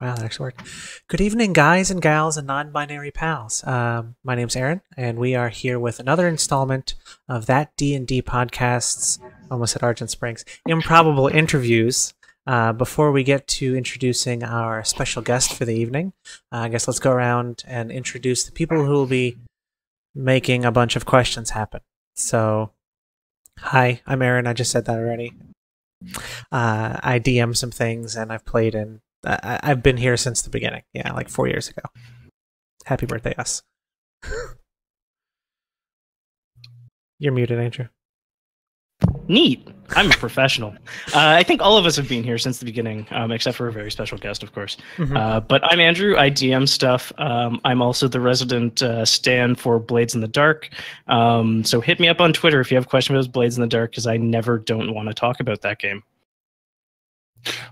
Wow, that actually worked. Good evening, guys and gals and non-binary pals. My name's Aaron, and we are here with another installment of that D&D podcast's, almost at Argent Springs, Improbable Interviews. Before we get to introducing our special guest for the evening, I guess let's go around and introduce the people who will be making a bunch of questions happen. So, hi, I'm Aaron. I just said that already. I DM some things, and I've played in. I've been here since the beginning. Yeah, like 4 years ago. Happy birthday, us. You're muted, Andrew. Neat. I'm a professional. I think all of us have been here since the beginning, except for a very special guest, of course. But I'm Andrew. I DM stuff. I'm also the resident stan for Blades in the Dark. So hit me up on Twitter if you have questions about Blades in the Dark, because I never don't want to talk about that game.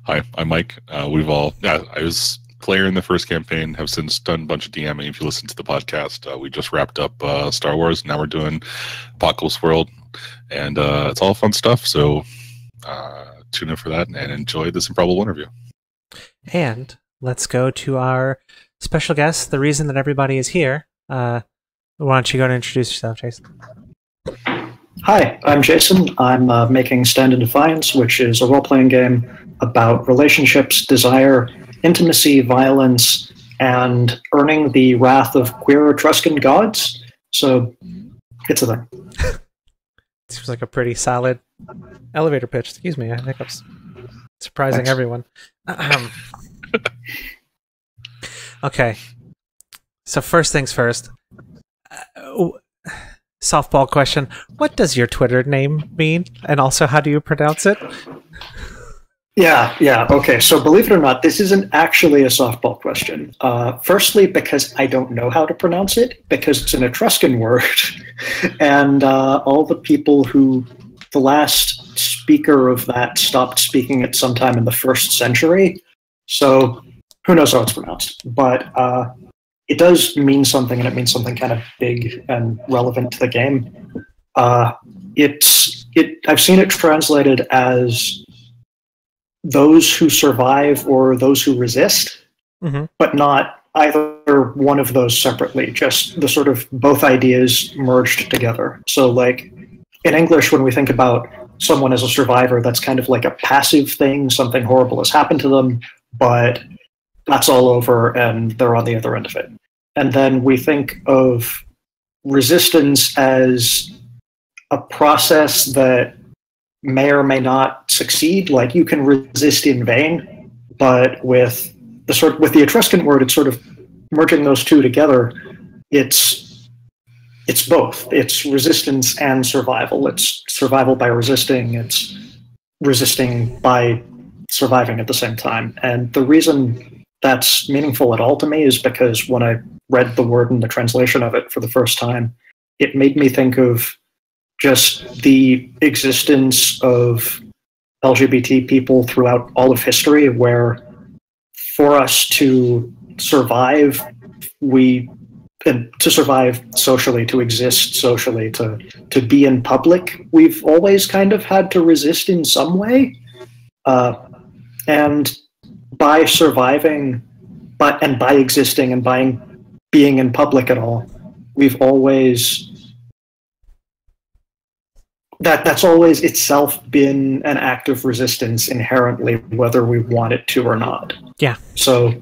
Hi, I'm Mike. I was player in the first campaign, have since done a bunch of DMing. If you listen to the podcast, we just wrapped up Star Wars. Now we're doing Apocalypse World, and it's all fun stuff. So tune in for that and enjoy this improbable interview. And let's go to our special guest, the reason that everybody is here. Why don't you go and introduce yourself, Jason? Hi, I'm Jason. I'm making Stand in Defiance, which is a role-playing game about relationships, desire, intimacy, violence, and earning the wrath of queer Etruscan gods. So, it's a thing. Seems like a pretty solid elevator pitch. Excuse me, I have hiccups. Surprising Thanks. everyone. Okay. So first things first. Softball question. What does your Twitter name mean? And also, how do you pronounce it? Yeah, okay. So believe it or not, this isn't actually a softball question. Firstly, because I don't know how to pronounce it, because it's an Etruscan word. And all the people the last speaker of that stopped speaking it sometime in the 1st century. So who knows how it's pronounced. But it does mean something, and it means something kind of big and relevant to the game. I've seen it translated as those who survive or those who resist, but not either one of those separately, just the sort of both ideas merged together. So like in English, when we think about someone as a survivor, that's kind of like a passive thing, something horrible has happened to them, but that's all over and they're on the other end of it. And then we think of resistance as a process that may or may not succeed. Like you can resist in vain, but with the Etruscan word, it's sort of merging those two together. It's both. It's resistance and survival. It's survival by resisting. It's resisting by surviving at the same time. And the reason that's meaningful at all to me is because when I read the word and the translation of it for the first time, it made me think of just the existence of LGBT people throughout all of history, where for us to survive, to survive socially, to exist socially, to be in public, we've always kind of had to resist in some way. And by surviving, and by existing and by being in public at all, we've always that's always itself been an act of resistance inherently, whether we want it to or not. Yeah. So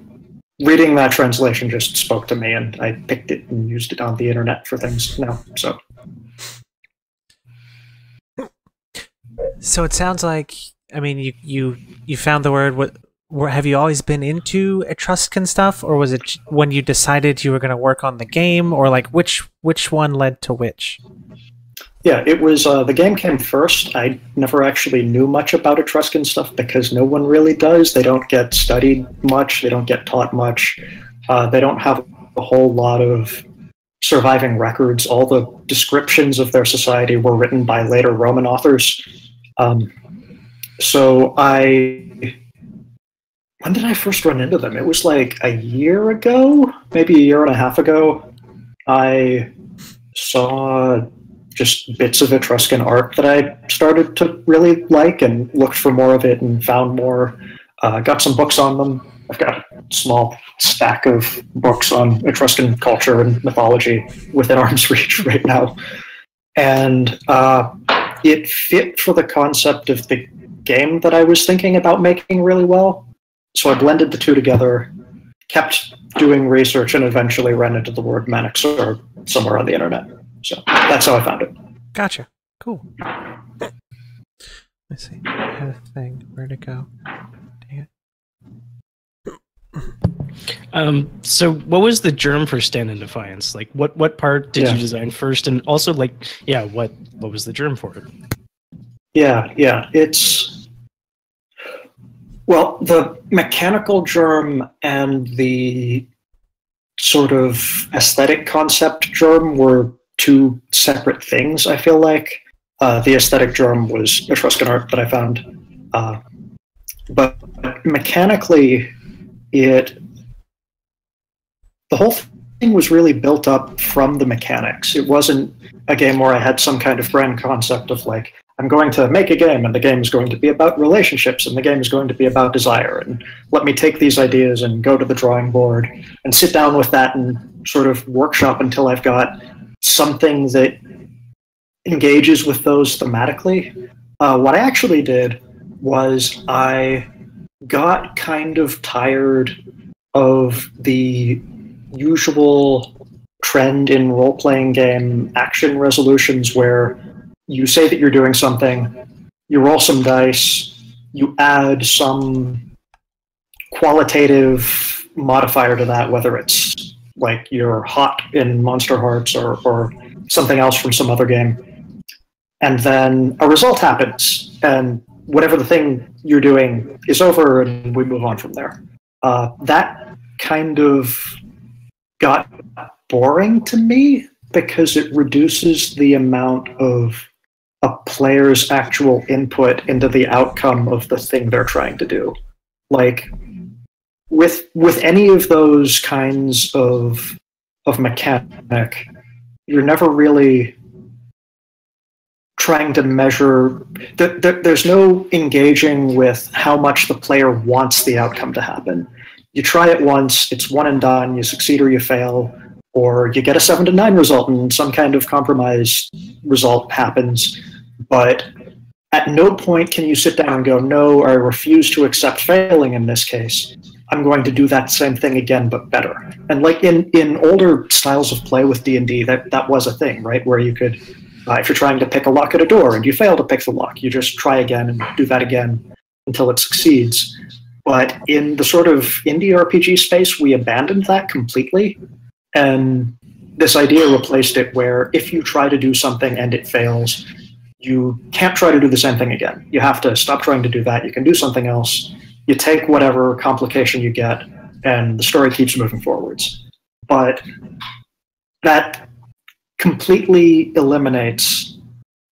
reading that translation just spoke to me, and I picked it and used it on the internet for things now. So it sounds like, I mean, you found the word. Have you always been into Etruscan stuff, or was it when you decided you were going to work on the game, or like which one led to which? Yeah, it was, the game came first. I never actually knew much about Etruscan stuff because no one really does. They don't get studied much. They don't get taught much. They don't have a whole lot of surviving records. All the descriptions of their society were written by later Roman authors. So when did I first run into them? It was like a year ago, maybe a year and a half ago. I saw just bits of Etruscan art that I started to really like and looked for more of it and found more. Got some books on them. I've got small stack of books on Etruscan culture and mythology within arm's reach right now. And it fit for the concept of the game that I was thinking about making really well. So I blended the two together, kept doing research, and eventually ran into the word Manixer somewhere on the internet. So that's how I found it. Gotcha. Cool. Let's see. I had a thing. Where'd it go? Dang it. So what was the germ for Stand in Defiance? Like, what part did you design first? And also, like, what was the germ for it? Yeah, it's... Well, the mechanical germ and the sort of aesthetic concept germ were two separate things, I feel like. The aesthetic germ was Etruscan art that I found. But mechanically, the whole thing was really built up from the mechanics. It wasn't a game where I had some kind of grand concept of like, I'm going to make a game, and the game is going to be about relationships, and the game is going to be about desire, and let me take these ideas and go to the drawing board and sit down with that and sort of workshop until I've got something that engages with those thematically. What I actually did was I got kind of tired of the usual trend in role-playing game action resolutions where you say that you're doing something, you roll some dice, you add some qualitative modifier to that, whether it's like you're hot in Monster Hearts or something else from some other game, and then a result happens, and whatever the thing you're doing is over, and we move on from there. That kind of got boring to me because it reduces the amount of a player's actual input into the outcome of the thing they're trying to do. Like, with any of those kinds of mechanic, you're never really trying to measure. There's no engaging with how much the player wants the outcome to happen. You try it once, it's one and done, you succeed or you fail, or you get a 7 to 9 result and some kind of compromise result happens. But at no point can you sit down and go, no, I refuse to accept failing in this case. I'm going to do that same thing again, but better. And like in older styles of play with D&D, that was a thing, right? Where you could, if you're trying to pick a lock at a door and you fail to pick the lock, you just try again and do that again until it succeeds. But in the sort of indie RPG space, we abandoned that completely. And this idea replaced it where if you try to do something and it fails, you can't try to do the same thing again. You have to stop trying to do that. You can do something else. You take whatever complication you get, and the story keeps moving forwards. But that completely eliminates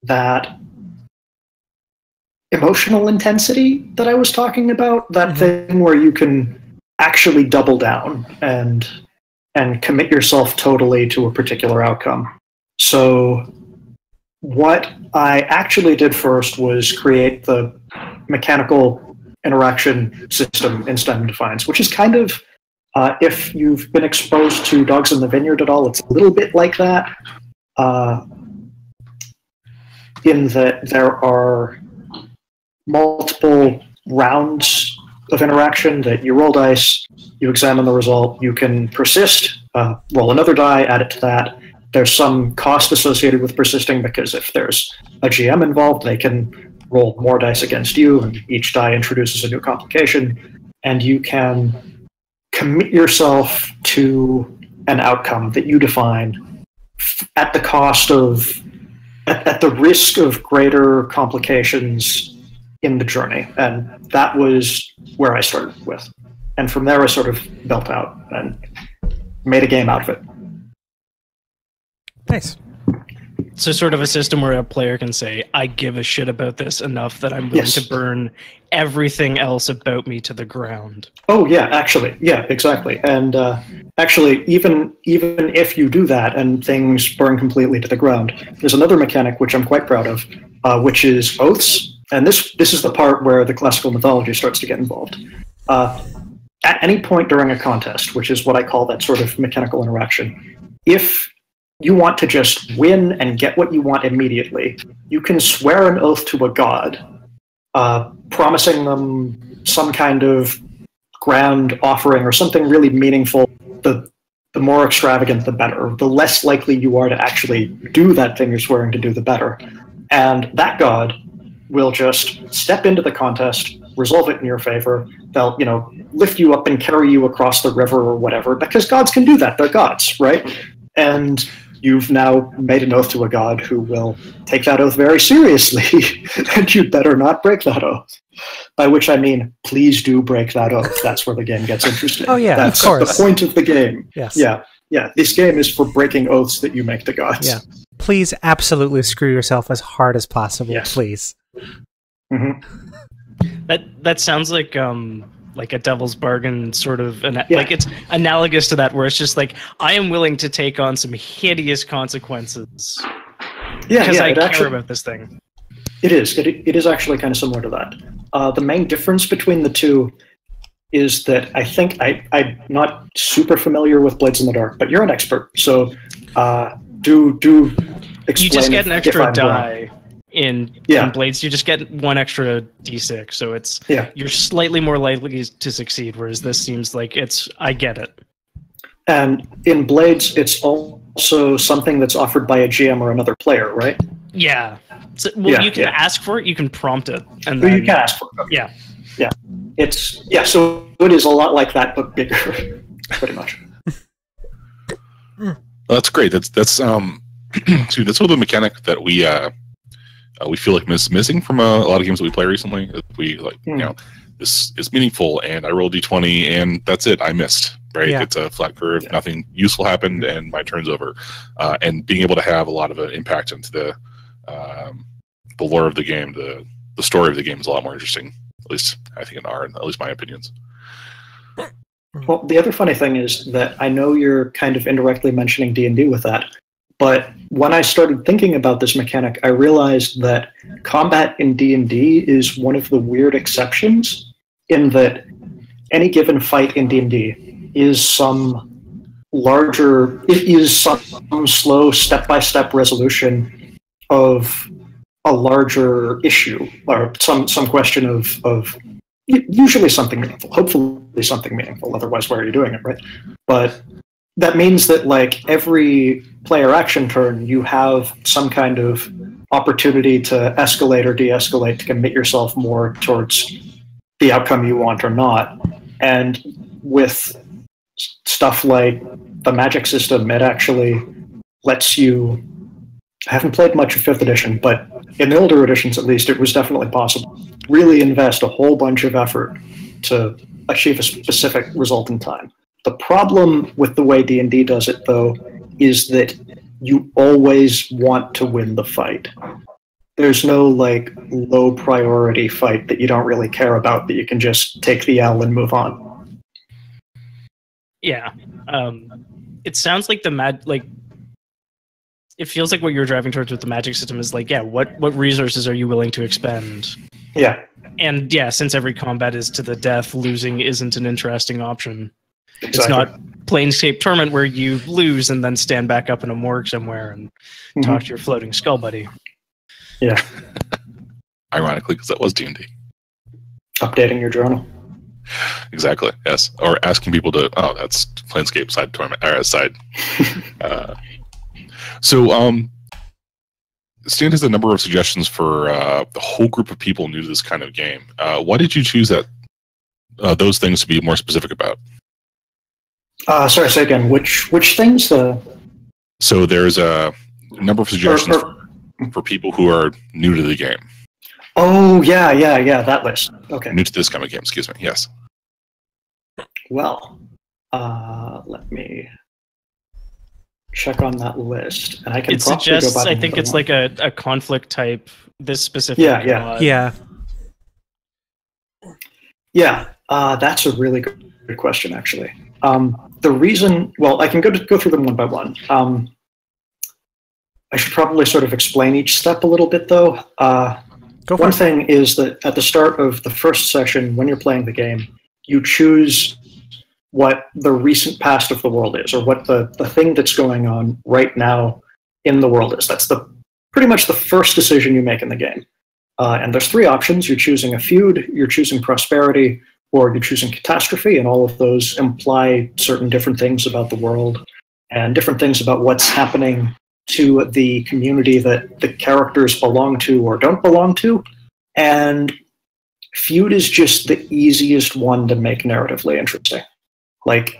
that emotional intensity that I was talking about, that thing where you can actually double down and commit yourself totally to a particular outcome. So what I actually did first was create the mechanical interaction system in Stand in Defiance, which is kind of, if you've been exposed to Dogs in the Vineyard at all, it's a little bit like that, in that there are multiple rounds of interaction that you roll dice, you examine the result, you can persist, roll another die, add it to that. There's some cost associated with persisting because if there's a GM involved, they can roll more dice against you, and each die introduces a new complication, and you can commit yourself to an outcome that you define at the cost of, at the risk of greater complications in the journey. And that was where I started with. And from there I sort of built out and made a game out of it. Nice. So sort of a system where a player can say, I give a shit about this enough that I'm willing to burn everything else about me to the ground. Oh, yeah, actually. Yeah, exactly. And actually, even if you do that and things burn completely to the ground, there's another mechanic which I'm quite proud of, which is oaths. And this is the part where the classical mythology starts to get involved. at any point during a contest, which is what I call that sort of mechanical interaction, if you want to just win and get what you want immediately, you can swear an oath to a god, promising them some kind of grand offering or something really meaningful. The more extravagant, the better. The less likely you are to actually do that thing you're swearing to do, the better. And that god will just step into the contest, resolve it in your favor. They'll, lift you up and carry you across the river or whatever, because gods can do that. They're gods, right? And you've now made an oath to a god who will take that oath very seriously, and you better not break that oath. By which I mean, please do break that oath. That's where the game gets interesting. Oh yeah, that's of course. The point of the game. Yes. Yeah. This game is for breaking oaths that you make to gods. Yeah. Please absolutely screw yourself as hard as possible. Yes. Please. Mm-hmm. That sounds like a devil's bargain sort of, like it's analogous to that, where it's just like, I am willing to take on some hideous consequences because I care about this thing. It is. It is actually kind of similar to that. The main difference between the two is that I think I'm not super familiar with Blades in the Dark, but you're an expert, so do explain. You just get an extra die in Blades. You just get one extra d6, so it's you're slightly more likely to succeed. Whereas this seems like I get it. And in Blades, it's also something that's offered by a GM or another player, right? Yeah. So, you can ask for it. You can prompt it, and then you can ask for it. Okay. Yeah. So it is a lot like that, but bigger, pretty much. That's great. That's that's sort of the mechanic that we feel like missing from a lot of games that we play recently. We this is meaningful, and I roll d20, and that's it. I missed. Right, it's a flat curve. Nothing useful happened, and my turn's over. And being able to have a lot of an impact into the lore of the game, the story of the game is a lot more interesting. At least I think at least my opinions. Well, the other funny thing is that I know you're kind of indirectly mentioning D&D with that, but when I started thinking about this mechanic, I realized that combat in D&D is one of the weird exceptions, in that any given fight in D&D is some slow step-by-step resolution of a larger issue, or some question of usually something meaningful, hopefully something meaningful, otherwise why are you doing it, right? But that means that like every player action turn, you have some kind of opportunity to escalate or de-escalate to commit yourself more towards the outcome you want or not. And with stuff like the magic system, it actually lets you... I haven't played much of 5th edition, but in the older editions at least, it was definitely possible. Really invest a whole bunch of effort to achieve a specific result in time. The problem with the way D&D does it, though, is that you always want to win the fight. There's no like low priority fight that you don't really care about, that you can just take the L and move on. Yeah. It sounds like it feels like what you're driving towards with the magic system is like, what resources are you willing to expend? Yeah. And since every combat is to the death, losing isn't an interesting option. Exactly. It's not Planescape Torment where you lose and then stand back up in a morgue somewhere and talk to your floating skull buddy. Yeah. Ironically, because that was D&D. Updating your journal. Exactly. Yes. Or asking people to. Oh, that's Planescape side torment side. So, Stan has a number of suggestions for the whole group of people new to this kind of game. Why did you choose those things to be more specific about? Sorry, say again. Which things? So there's a number of suggestions for people who are new to the game. Oh, yeah, that list. Okay. New to this kind of game, excuse me, yes. Well, let me check on that list. And I can probably go back. I think it's like a conflict type, this specific. Yeah. That's a really good question, actually. The reason, well, I can go through them one by one. I should probably sort of explain each step a little bit, though. One thing is that at the start of the first session, when you're playing the game, you choose what the recent past of the world is, or what the thing that's going on right now in the world is. That's pretty much the first decision you make in the game. And there's three options. You're choosing a feud, you're choosing prosperity, or you're choosing catastrophe, and all of those imply certain different things about the world and different things about what's happening to the community that the characters belong to or don't belong to. And feud is just the easiest one to make narratively interesting. Like,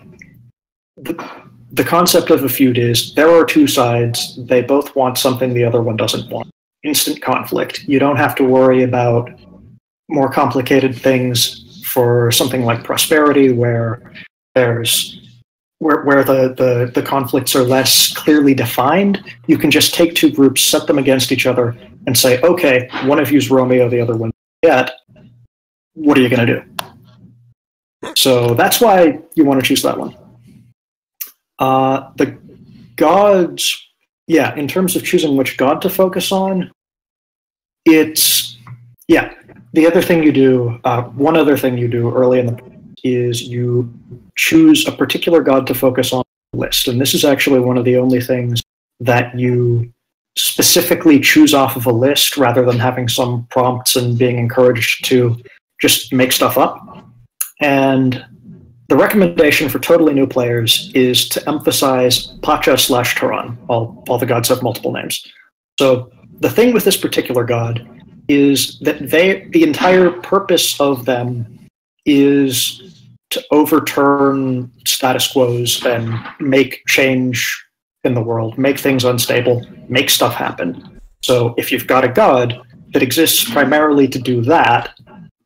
the concept of a feud is there are two sides, they both want something the other one doesn't want. Instant conflict. You don't have to worry about more complicated things for something like prosperity, where the conflicts are less clearly defined. You can just take two groups, set them against each other, and say, okay, one of you's Romeo, the other one Juliet. What are you going to do? So that's why you want to choose that one. The gods, yeah, in terms of choosing which god to focus on, it's, yeah, the other thing you do, one other thing you do early in the is you choose a particular god to focus on the list. And this is actually one of the only things that you specifically choose off of a list rather than having some prompts and being encouraged to just make stuff up. And the recommendation for totally new players is to emphasize Pacha/Taran. All the gods have multiple names. So the thing with this particular god is that the entire purpose of them is to overturn status quos and make change in the world, make things unstable, make stuff happen. So if you've got a god that exists primarily to do that,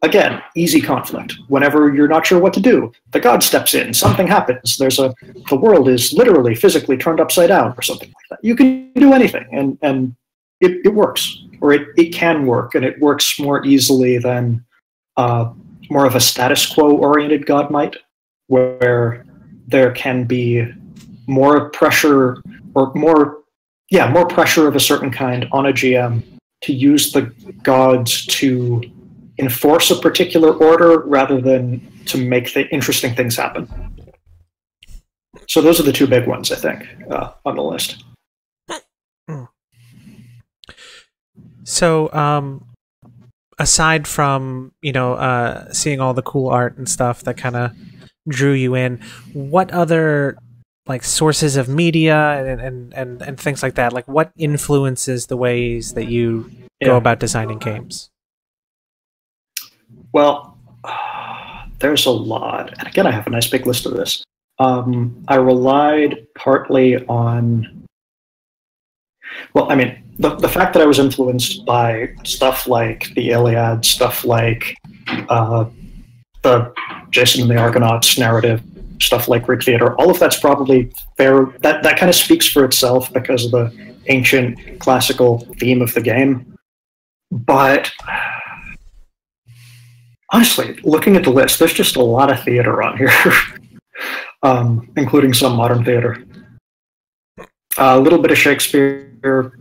again, easy conflict. Whenever you're not sure what to do, the god steps in, something happens, the world is literally physically turned upside down or something like that. You can do anything, and it works, or it can work, and it works more easily than more of a status quo oriented god might, where there can be more pressure or more pressure of a certain kind on a GM to use the gods to enforce a particular order rather than to make the interesting things happen. So those are the two big ones, I think, on the list. So, aside from, seeing all the cool art and stuff that kind of drew you in, what other like sources of media and things like that, like what influences the ways that you go about designing games? Well, there's a lot. And again, I have a nice big list of this. I relied partly on, well, I mean, the fact that I was influenced by stuff like the Iliad, stuff like the Jason and the Argonauts narrative, stuff like Greek theater, all of that's probably fair. That kind of speaks for itself because of the ancient classical theme of the game. But honestly, looking at the list, there's just a lot of theater on here, including some modern theater. A little bit of Shakespeare,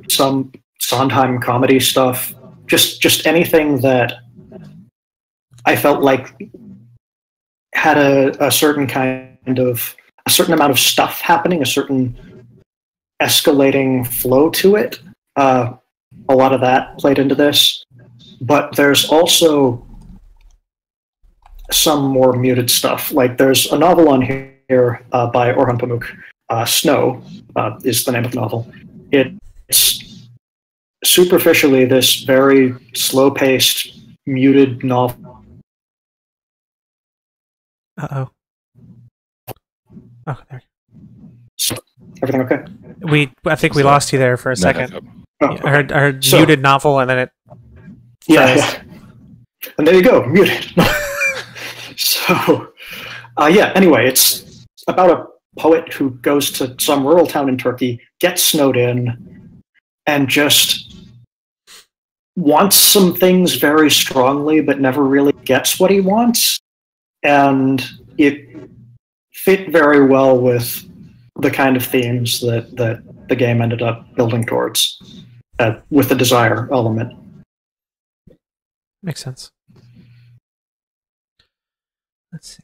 some Sondheim comedy stuff, just anything that I felt like had a certain amount of stuff happening, a certain escalating flow to it. A lot of that played into this, but there's also some more muted stuff. Like there's a novel on here by Orhan Pamuk. Snow is the name of the novel. It's superficially this very slow-paced, muted novel. Uh-oh. Oh, there. So, everything okay? I think we lost you there for a second. Oh, okay. I heard muted novel, and then it... Yeah. And there you go, muted. So, anyway, it's about a poet who goes to some rural town in Turkey, gets snowed in, and just wants some things very strongly, but never really gets what he wants. And it fit very well with the kind of themes that the game ended up building towards, with the desire element. Makes sense. Let's see.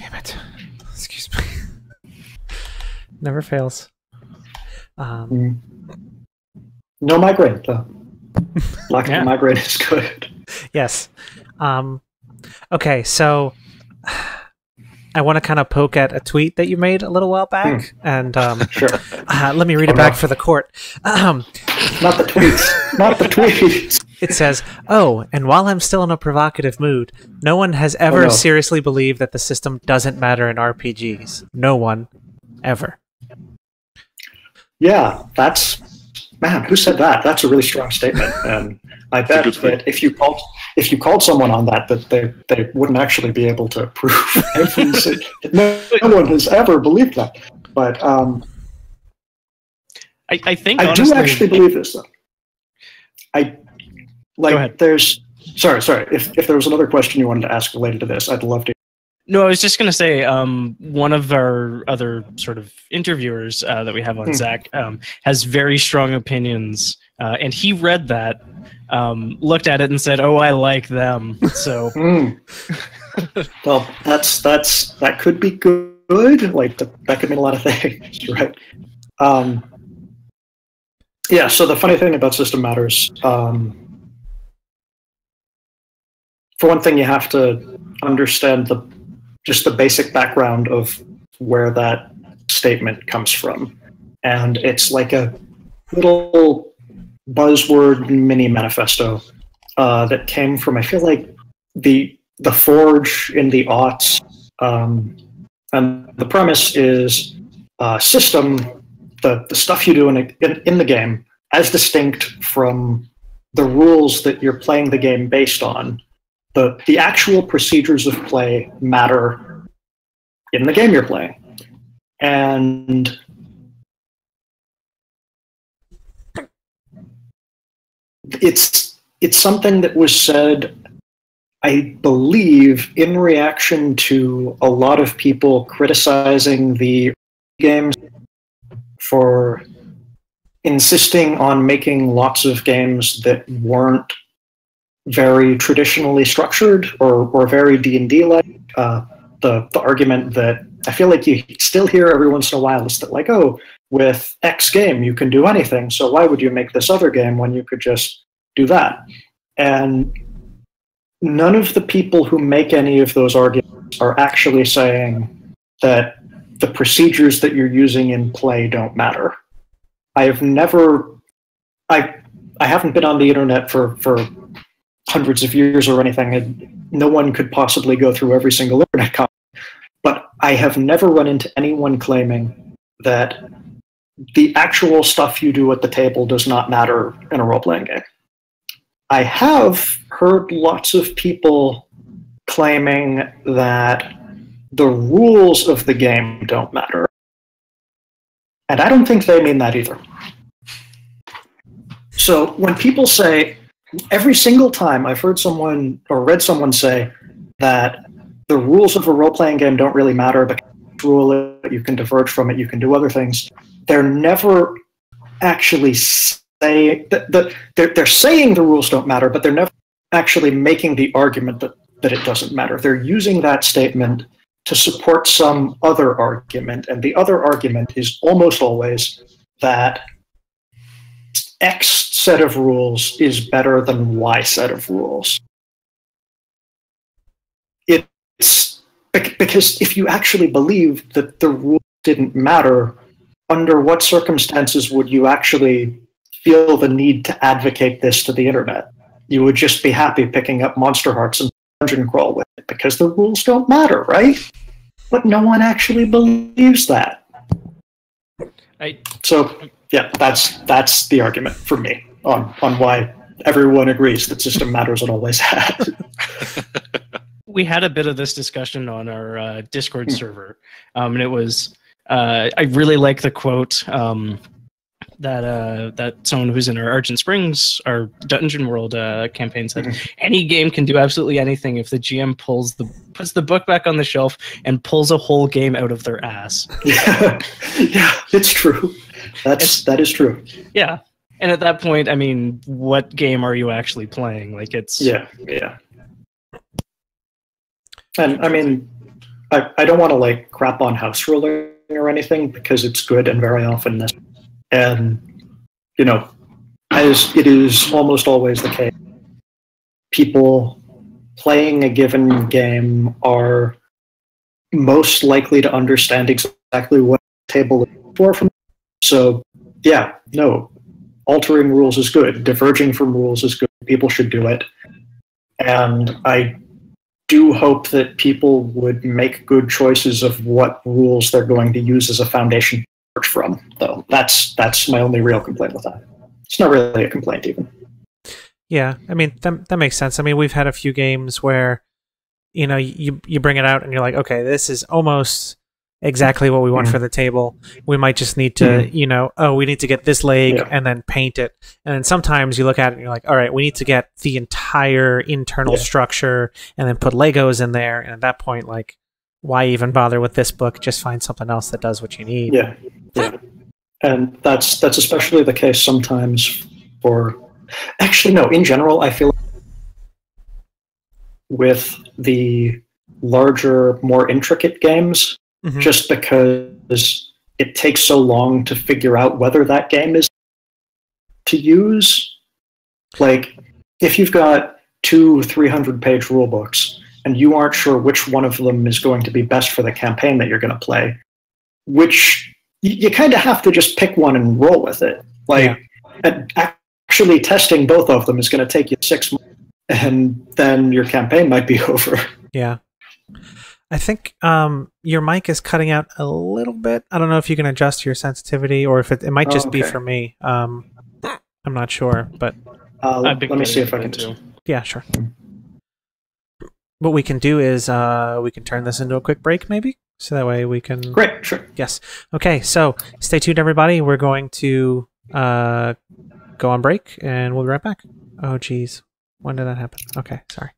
Damn it. Excuse me. Never fails. No migraine, though. Lack of migraine is good. Yes. Okay, so I want to kind of poke at a tweet that you made a little while back, and Sure. let me read it back for the court. Not the tweets. Not the tweets. It says, "Oh, and while I'm still in a provocative mood, no one has ever seriously believed that the system doesn't matter in RPGs. No one, ever." Yeah, man. Who said that? That's a really strong statement, and I bet that if you called someone on that they wouldn't actually be able to prove everything. No one has ever believed that. But I think I honestly, do actually believe this, though. Go ahead. Sorry. If there was another question you wanted to ask related to this, I'd love to. No, I was just going to say one of our other sort of interviewers that we have on, Zach, has very strong opinions, and he read that, looked at it, and said, "Oh, I like them." So, well, that could be good. Like that could mean a lot of things, right? Yeah. So the funny thing about system matters. For one thing, you have to understand just the basic background of where that statement comes from. And it's like a little buzzword mini manifesto that came from, I feel like, the Forge in the aughts. And the premise is system, the stuff you do in the game, as distinct from the rules that you're playing the game based on. The actual procedures of play matter in the game you're playing. And it's something that was said, I believe, in reaction to a lot of people criticizing the games for insisting on making lots of games that weren't very traditionally structured or very D&D-like. The argument that I feel like you still hear every once in a while is that, like, oh, with X game you can do anything, so why would you make this other game when you could just do that? And none of the people who make any of those arguments are actually saying that the procedures that you're using in play don't matter. I haven't been on the internet for hundreds of years or anything, and no one could possibly go through every single internet comment. But I have never run into anyone claiming that the actual stuff you do at the table does not matter in a role-playing game. I have heard lots of people claiming that the rules of the game don't matter. And I don't think they mean that either. So when people say, every single time I've heard someone or read someone say that the rules of a role-playing game don't really matter because rule it, you can diverge from it, you can do other things, they're never actually saying that they're saying the rules don't matter, but they're never actually making the argument that it doesn't matter. They're using that statement to support some other argument, and the other argument is almost always that X set of rules is better than Y set of rules. It's because if you actually believe that the rules didn't matter, under what circumstances would you actually feel the need to advocate this to the internet? You would just be happy picking up Monster Hearts and dungeon crawl with it because the rules don't matter, right? But no one actually believes that. So yeah, that's the argument for me on why everyone agrees that system matters and always has. We had a bit of this discussion on our Discord server, and it was I really like the quote that someone who's in our Argent Springs, our Dungeon World campaign said, any game can do absolutely anything if the GM puts the book back on the shelf and pulls a whole game out of their ass. Yeah, it's true. That is true. Yeah. And at that point, I mean, what game are you actually playing? Like, it's... Yeah. And I mean, I don't want to like crap on house ruling or anything because it's good and very often necessary. And you know, as it is almost always the case, people playing a given game are most likely to understand exactly what the table is for from. So yeah, no, altering rules is good. Diverging from rules is good. People should do it. And I do hope that people would make good choices of what rules they're going to use as a foundation to diverge from, though. That's my only real complaint with that. It's not really a complaint, even. Yeah, I mean, that makes sense. I mean, we've had a few games where, you know, you bring it out and you're like, okay, this is almost exactly what we want for the table. We might just need to, you know, we need to get this leg and then paint it. And then sometimes you look at it and you're like, all right, we need to get the entire internal structure and then put Legos in there. And at that point, like, why even bother with this book? Just find something else that does what you need. Yeah. And that's especially the case sometimes for... Actually, no, in general, I feel like with the larger, more intricate games, just because it takes so long to figure out whether that game is to use. Like, if you've got 300-page rule books and you aren't sure which one of them is going to be best for the campaign that you're going to play, which you kind of have to just pick one and roll with it. Like, actually testing both of them is going to take you 6 months, and then your campaign might be over. Yeah. I think your mic is cutting out a little bit. I don't know if you can adjust your sensitivity or if it might just be for me. I'm not sure, but let me see if I can too. Yeah, sure. What we can do is we can turn this into a quick break, maybe, so that way we can. Great, sure. Yes. Okay. So stay tuned, everybody. We're going to go on break, and we'll be right back. Oh, geez, when did that happen? Okay, sorry.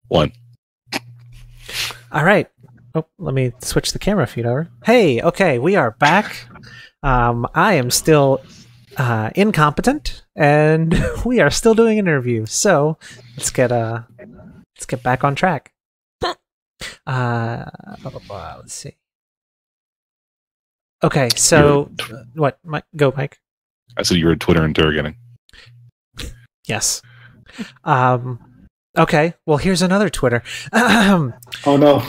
1. All right. Oh, let me switch the camera feed over. Hey, okay, we are back. I am still incompetent, and we are still doing an interview. So let's get back on track. Let's see. Okay, so what? Go, Mike. I said you were Twitter interrogating. Yes. Okay. Well, here's another Twitter. Oh no.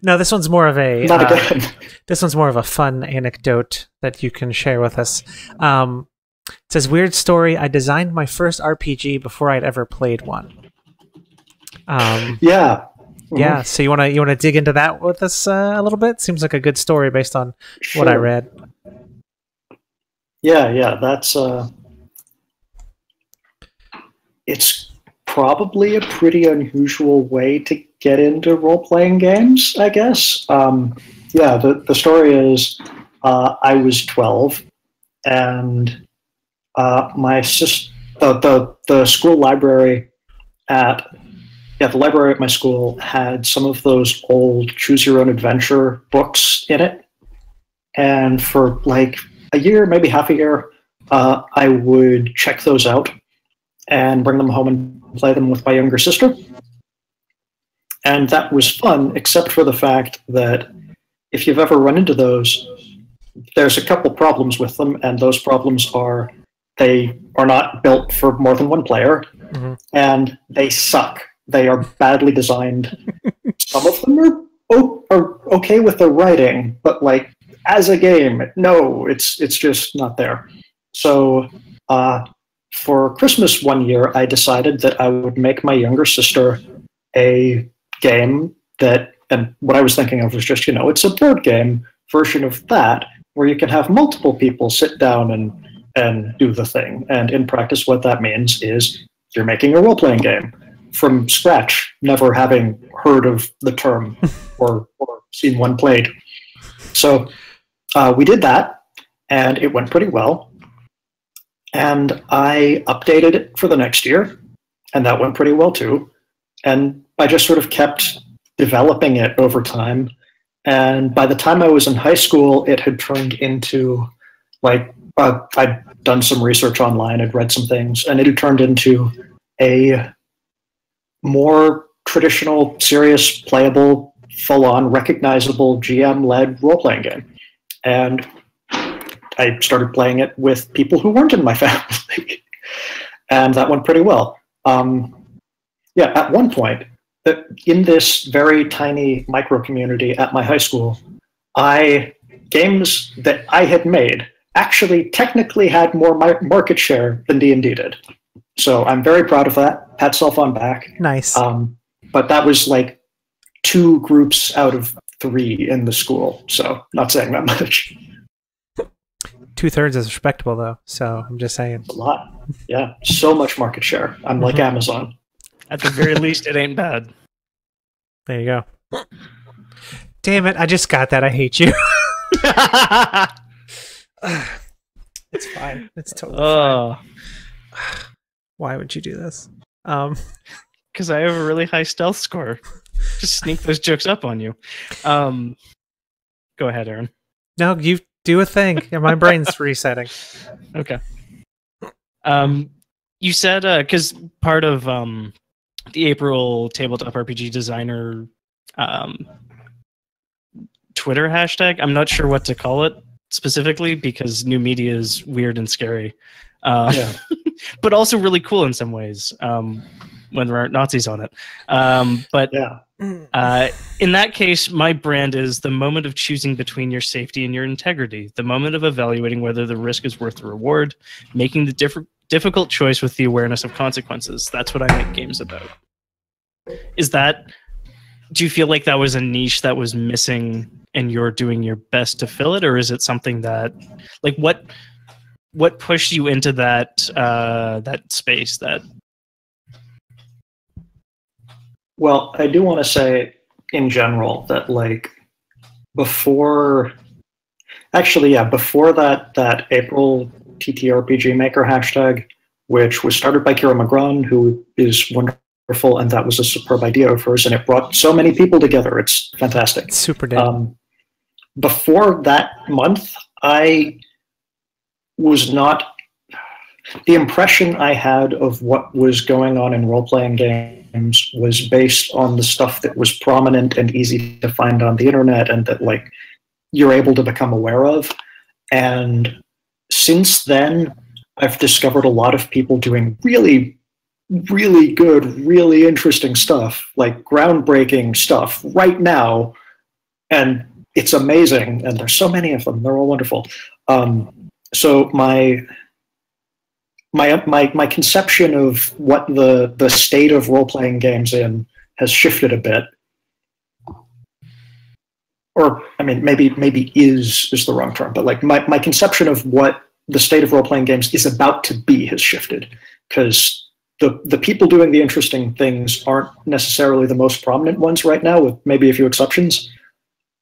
No, this one's more of a Not again. This one's more of a fun anecdote that you can share with us. It says, weird story. I designed my first RPG before I'd ever played one. Yeah. Yeah. So you wanna dig into that with us a little bit? Seems like a good story based on what I read. Yeah. That's it's probably a pretty unusual way to get into role-playing games, I guess. Yeah, the story is I was 12, and my the school library the library at my school had some of those old choose-your-own-adventure books in it, and for like a year, maybe half a year, I would check those out and bring them home and play them with my younger sister. And that was fun, except for the fact that if you've ever run into those, there's a couple problems with them, and those problems are they are not built for more than one player, and they suck. They are badly designed. Some of them are okay with the writing, but like as a game, no, it's just not there. So for Christmas one year, I decided that I would make my younger sister a game that, and what I was thinking of was just, it's a board game version of that, where you can have multiple people sit down and do the thing. And in practice, what that means is you're making a role-playing game from scratch, never having heard of the term or seen one played. So we did that, and it went pretty well. And I updated it for the next year, and that went pretty well too. And I just sort of kept developing it over time. And by the time I was in high school, it had turned into, like, I'd done some research online, I'd read some things, and it had turned into a more traditional, serious, playable, full-on, recognizable, GM-led role-playing game. And I started playing it with people who weren't in my family. And that went pretty well. At one point, in this very tiny micro-community at my high school, games that I had made actually technically had more market share than D&D did. So I'm very proud of that. Pat self on back. Nice. But that was like 2 groups out of 3 in the school, so not saying that much. 2/3 is respectable, though, so I'm just saying. A lot. Yeah, so much market share. I'm like Amazon. At the very least, it ain't bad. There you go. Damn it, I just got that. I hate you. It's fine. It's totally fine. Why would you do this? Because I have a really high stealth score. Just sneak those jokes up on you. Go ahead, Aaron. No, you do a thing. Yeah, my brain's resetting. Okay. You said, because part of the April Tabletop RPG Designer Twitter hashtag, I'm not sure what to call it specifically, because new media is weird and scary. But also really cool in some ways when there aren't Nazis on it. But in that case, my brand is the moment of choosing between your safety and your integrity, the moment of evaluating whether the risk is worth the reward, making the difficult choice with the awareness of consequences. That's what I make games about. Do you feel like that was a niche that was missing and you're doing your best to fill it? Or is it something that, like, what pushed you into that space? Well, I do want to say in general that, like, before that April TTRPG Maker hashtag, which was started by Kira McGrone, who is wonderful wonderful, and that was a superb idea of hers, and it brought so many people together. It's fantastic. It's super dope. Before that month, I was not... The impression I had of what was going on in role-playing games was based on the stuff that was prominent and easy to find on the internet and that, like, you're able to become aware of. And since then, I've discovered a lot of people doing really, really good, really interesting stuff, like groundbreaking stuff right now. And it's amazing. And there's so many of them. They're all wonderful. So my conception of what the state of role-playing games in has shifted a bit. Or, I mean, maybe is the wrong term, but like my conception of what the state of role-playing games is about to be has shifted, because the people doing the interesting things aren't necessarily the most prominent ones right now, with maybe a few exceptions.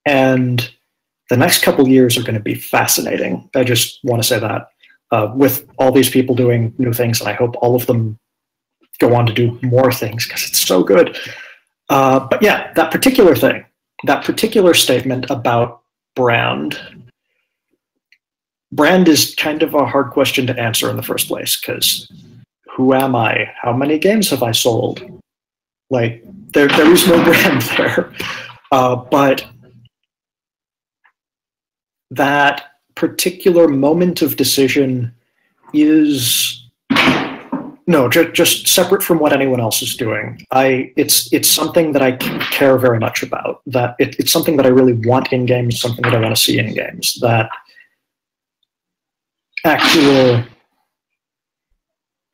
And the next couple years are going to be fascinating. I just want to say that, with all these people doing new things, and I hope all of them go on to do more things because it's so good. But yeah, that particular thing, that particular statement about brand is kind of a hard question to answer in the first place, because who am I? How many games have I sold? Like, there is no brand there. But that particular moment of decision is just separate from what anyone else is doing. It's something that I care very much about. That it's something that I really want in games, something that I want to see in games. That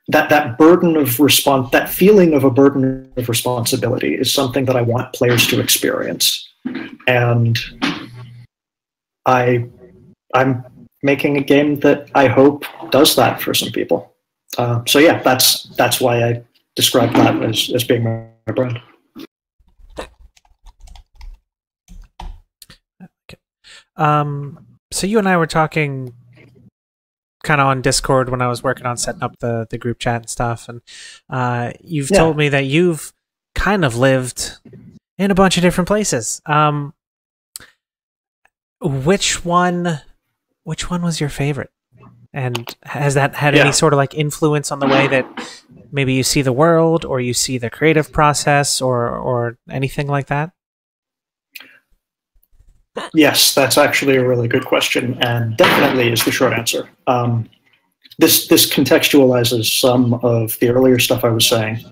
that burden of that feeling of a burden of responsibility is something that I want players to experience. And I'm making a game that I hope does that for some people. So yeah, that's why I describe that as being my brand. Okay. So you and I were talking kind of on Discord when I was working on setting up the group chat and stuff, and you've told me that you've kind of lived in a bunch of different places. Which one was your favorite? And has that had any sort of like influence on the way that maybe you see the world, or you see the creative process, or anything like that? Yes, that's actually a really good question, and definitely is the short answer. This contextualizes some of the earlier stuff I was saying.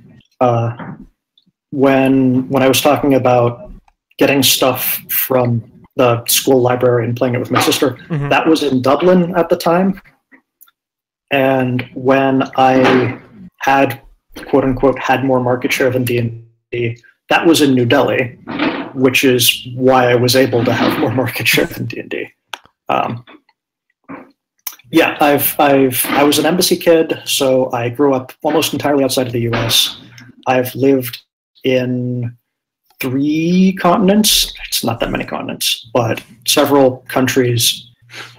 When I was talking about getting stuff from the school library and playing it with my sister, that was in Dublin at the time. And when I had, quote unquote, had more market share than D&D, that was in New Delhi, which is why I was able to have more market share than D&D. Yeah, I was an embassy kid, so I grew up almost entirely outside of the US. I've lived in 3 continents. It's not that many continents, but several countries.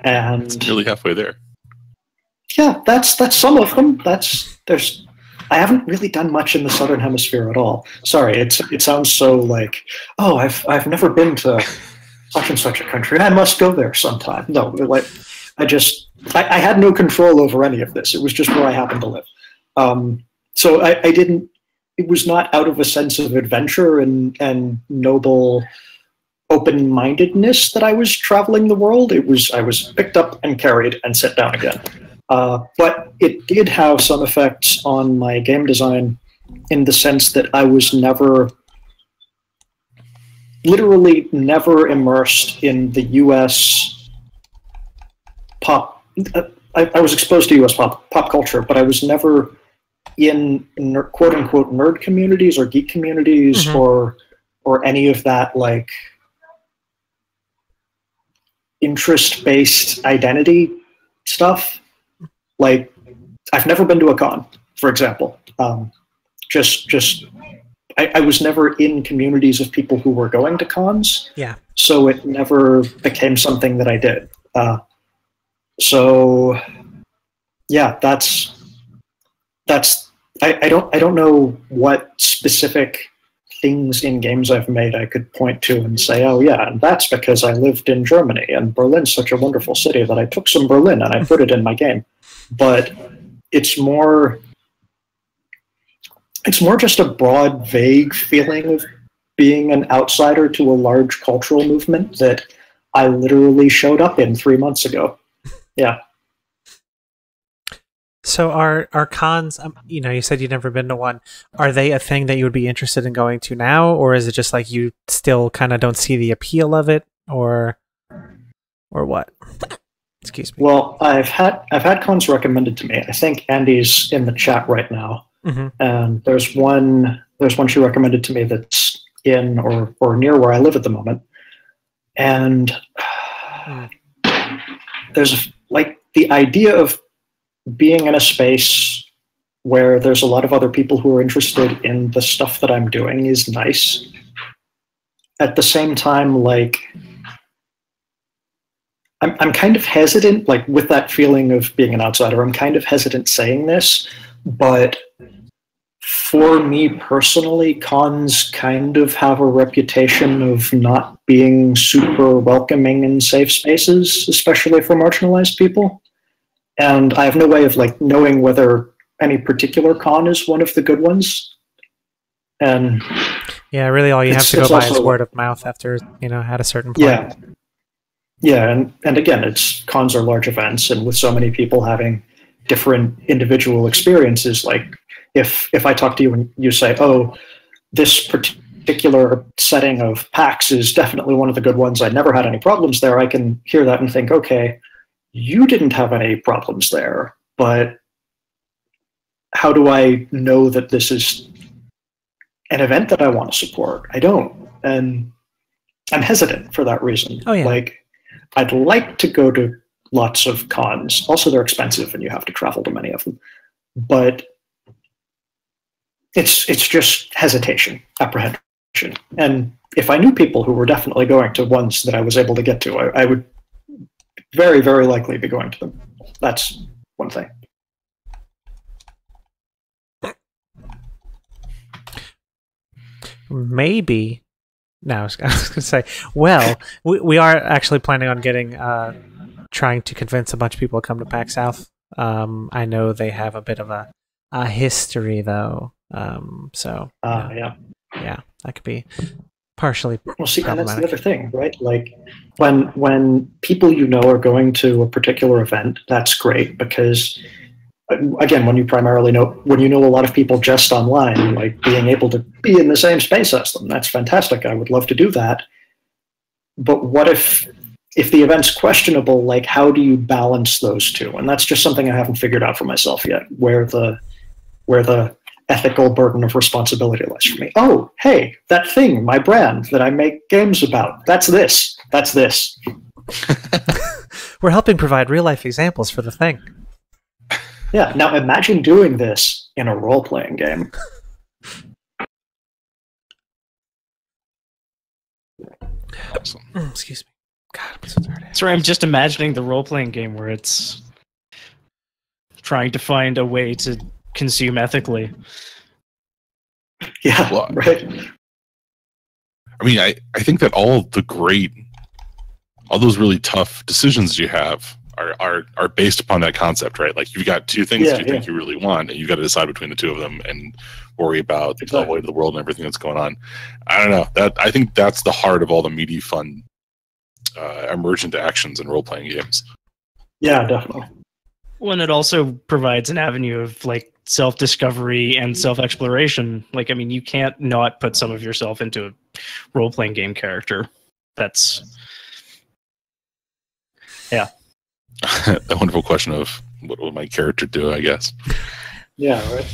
And it's nearly halfway there. Yeah, that's some of them. I haven't really done much in the Southern Hemisphere at all. Sorry, it sounds so like, oh, I've never been to such and such a country. I must go there sometime. No, like I had no control over any of this. It was just where I happened to live. So I didn't. It was not out of a sense of adventure and noble open-mindedness that I was traveling the world. I was picked up and carried and set down again. But it did have some effects on my game design in the sense that I was literally never immersed in the US pop. I was exposed to US pop culture, but I was never in quote unquote nerd communities or geek communities or any of that like interest-based identity stuff. Like, I've never been to a con, for example. I was never in communities of people who were going to cons. Yeah. So it never became something that I did. So yeah, that's I don't know what specific things in games I've made I could point to and say, oh yeah, and that's because I lived in Germany and Berlin's such a wonderful city that I took some Berlin and I put it in my game. But it's more just a broad, vague feeling of being an outsider to a large cultural movement that I literally showed up in 3 months ago. Yeah. So are cons, you said you'd never been to one. Are they a thing that you would be interested in going to now, or is it just like you still kind of don't see the appeal of it, or what? Excuse me. Well, I've had cons recommended to me. I think Andy's in the chat right now. Mm-hmm. And there's one she recommended to me that's in or near where I live at the moment. And there's like the idea of being in a space where there's a lot of other people who are interested in the stuff that I'm doing is nice. At the same time, like, I'm kind of hesitant, like, with that feeling of being an outsider, I'm kind of hesitant saying this, but for me personally, cons kind of have a reputation of not being super welcoming in safe spaces, especially for marginalized people. And I have no way of like knowing whether any particular con is one of the good ones. And yeah, really all you have to go by is word of mouth after, at a certain point. Yeah. Yeah, and again, cons are large events, and with so many people having different individual experiences, like if I talk to you and you say, oh, this particular setting of PAX is definitely one of the good ones, I never had any problems there, I can hear that and think, okay, you didn't have any problems there, but how do I know that this is an event that I want to support? I don't. And I'm hesitant for that reason. Oh, yeah. Like, I'd like to go to lots of cons. Also, they're expensive and you have to travel to many of them. But it's just hesitation, apprehension. And if I knew people who were definitely going to ones that I was able to get to, I would very, very likely be going to them. That's one thing. Maybe. No, I was going to say, well, we are actually planning on getting, trying to convince a bunch of people to come to PAX South. I know they have a bit of a history, though. So, yeah, that could be partially. Well, see, and that's the other thing, right? Like, when people are going to a particular event, that's great because, again, when you know a lot of people just online, like being able to be in the same space as them, that's fantastic. I would love to do that. But what if the event's questionable? Like, how do you balance those two? And that's just something I haven't figured out for myself yet, where the ethical burden of responsibility lies for me. Oh, hey, that thing, my brand that I make games about, that's this. We're helping provide real-life examples for the thing. Yeah, now imagine doing this in a role-playing game. Excuse me. God, I'm so tired. Sorry, I'm just imagining the role-playing game where it's trying to find a way to consume ethically. Yeah, well, right. I mean, I think that all those really tough decisions you have are based upon that concept, right? Like, you've got two things you think you really want, and you've got to decide between the two of them and worry about the way of the world and everything that's going on. I don't know. I think that's the heart of all the meaty, fun, emergent actions in role-playing games. Yeah, definitely. Well, and it also provides an avenue of like self-discovery and self-exploration. Like, I mean, you can't not put some of yourself into a role-playing game character. That's A wonderful question of what would my character do, I guess. Yeah, right.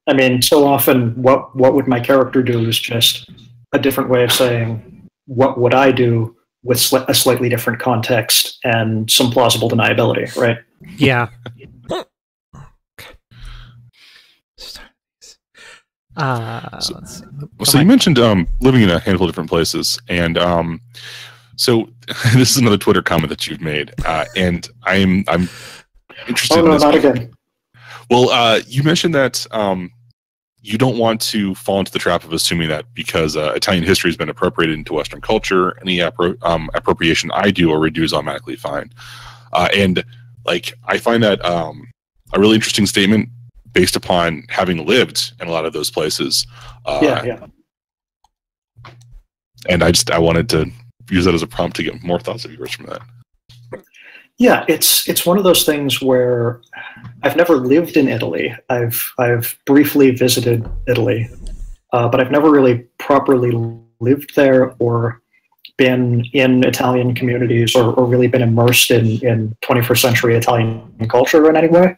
I mean, so often what would my character do is just a different way of saying what would I do with a slightly different context and some plausible deniability, right? Yeah. So you mentioned living in a handful of different places, and so this is another Twitter comment that you've made, and I'm interested. Oh no, not again. Well, you mentioned that you don't want to fall into the trap of assuming that because Italian history has been appropriated into Western culture, any appropriation I do or redo is automatically fine. And like I find that a really interesting statement based upon having lived in a lot of those places. Yeah. And I wanted to use that as a prompt to get more thoughts of yours from that. Yeah, it's one of those things where I've never lived in Italy. I've briefly visited Italy, but I've never really properly lived there or been in Italian communities or really been immersed in 21st century Italian culture in any way.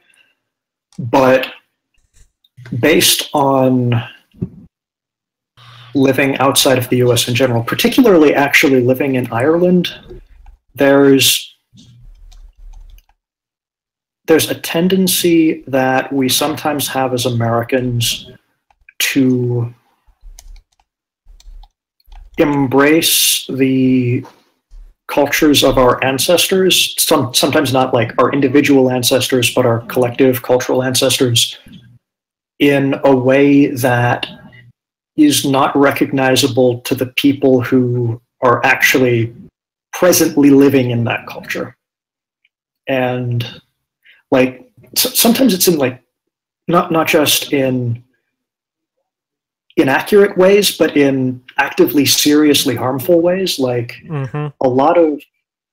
But based on living outside of the US in general, particularly actually living in Ireland, there's a tendency that we sometimes have as Americans to embrace the cultures of our ancestors, sometimes not like our individual ancestors, but our collective cultural ancestors, in a way that is not recognizable to the people who are actually presently living in that culture. And like sometimes it's in like not just in inaccurate ways, but in actively seriously harmful ways. Like a lot of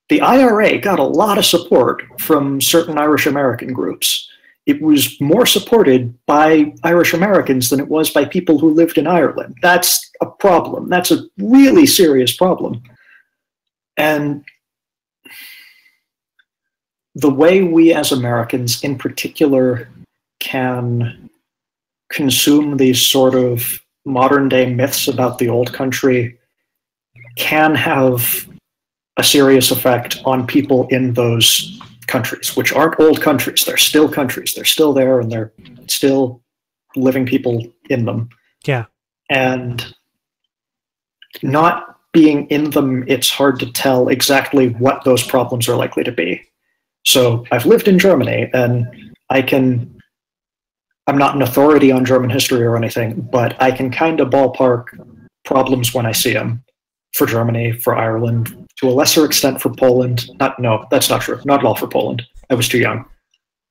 the IRA got a lot of support from certain Irish American groups. It was more supported by Irish Americans than it was by people who lived in Ireland. That's a problem. That's a really serious problem. And the way we as Americans in particular can consume these sort of modern day myths about the old country can have a serious effect on people in those countries, which aren't old countries. They're still countries. They're still there, and they're still living people in them. Yeah. And not being in them, it's hard to tell exactly what those problems are likely to be. So I've lived in Germany, and I'm not an authority on German history or anything, but I can kind of ballpark problems when I see them for Germany, for Ireland, to a lesser extent for Poland. No, that's not true. Not at all for Poland. I was too young.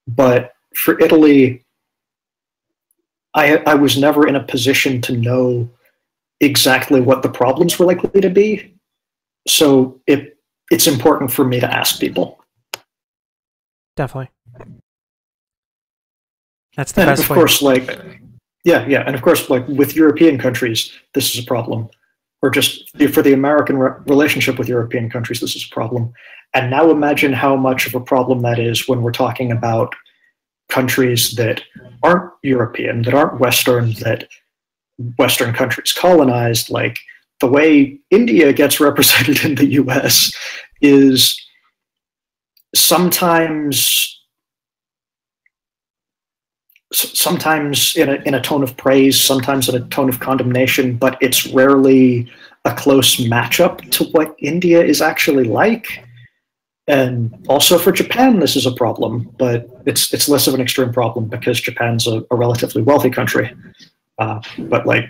But for Italy, I was never in a position to know exactly what the problems were likely to be. So it's important for me to ask people. Definitely. That's the best way. Of course, and of course, like with European countries, this is a problem. Or just for the American relationship with European countries, this is a problem. And now imagine how much of a problem that is when we're talking about countries that aren't European, that aren't Western, that Western countries colonized. Like the way India gets represented in the US is sometimes in a tone of praise, sometimes in a tone of condemnation, but it's rarely a close matchup to what India is actually like. And also for Japan, this is a problem, but it's less of an extreme problem because Japan's a relatively wealthy country. But like,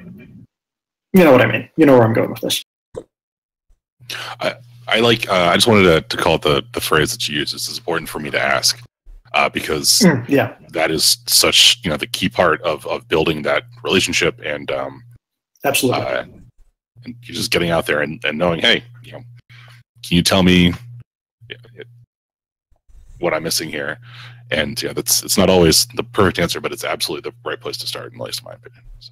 you know what I mean? You know where I'm going with this. I just wanted to call it the phrase that you use. It's important for me to ask. Because that is such the key part of building that relationship and absolutely, and you're just getting out there and knowing, hey, can you tell me what I'm missing here? And it's not always the perfect answer, but it's absolutely the right place to start, at least in my opinion. So.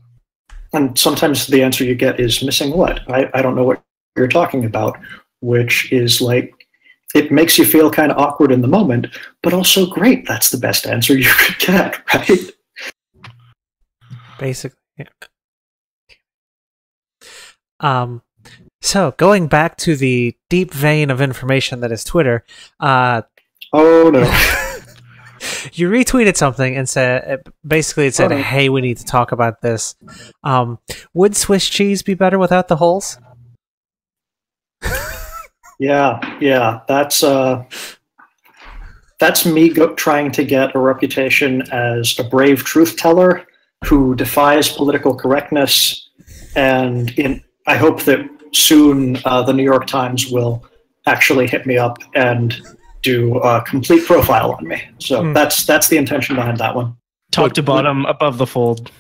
And sometimes the answer you get is missing what? I don't know what you're talking about, which is like. It makes you feel kind of awkward in the moment, but also great. That's the best answer you could get, right? Basically, yeah. So going back to the deep vein of information that is Twitter. Oh no! You retweeted something and said, basically, it said, "Hey, we need to talk about this. Would Swiss cheese be better without the holes?" Yeah, that's me trying to get a reputation as a brave truth teller who defies political correctness, and I hope that soon the New York Times will actually hit me up and do a complete profile on me. So that's the intention behind that one. Top to bottom, above the fold.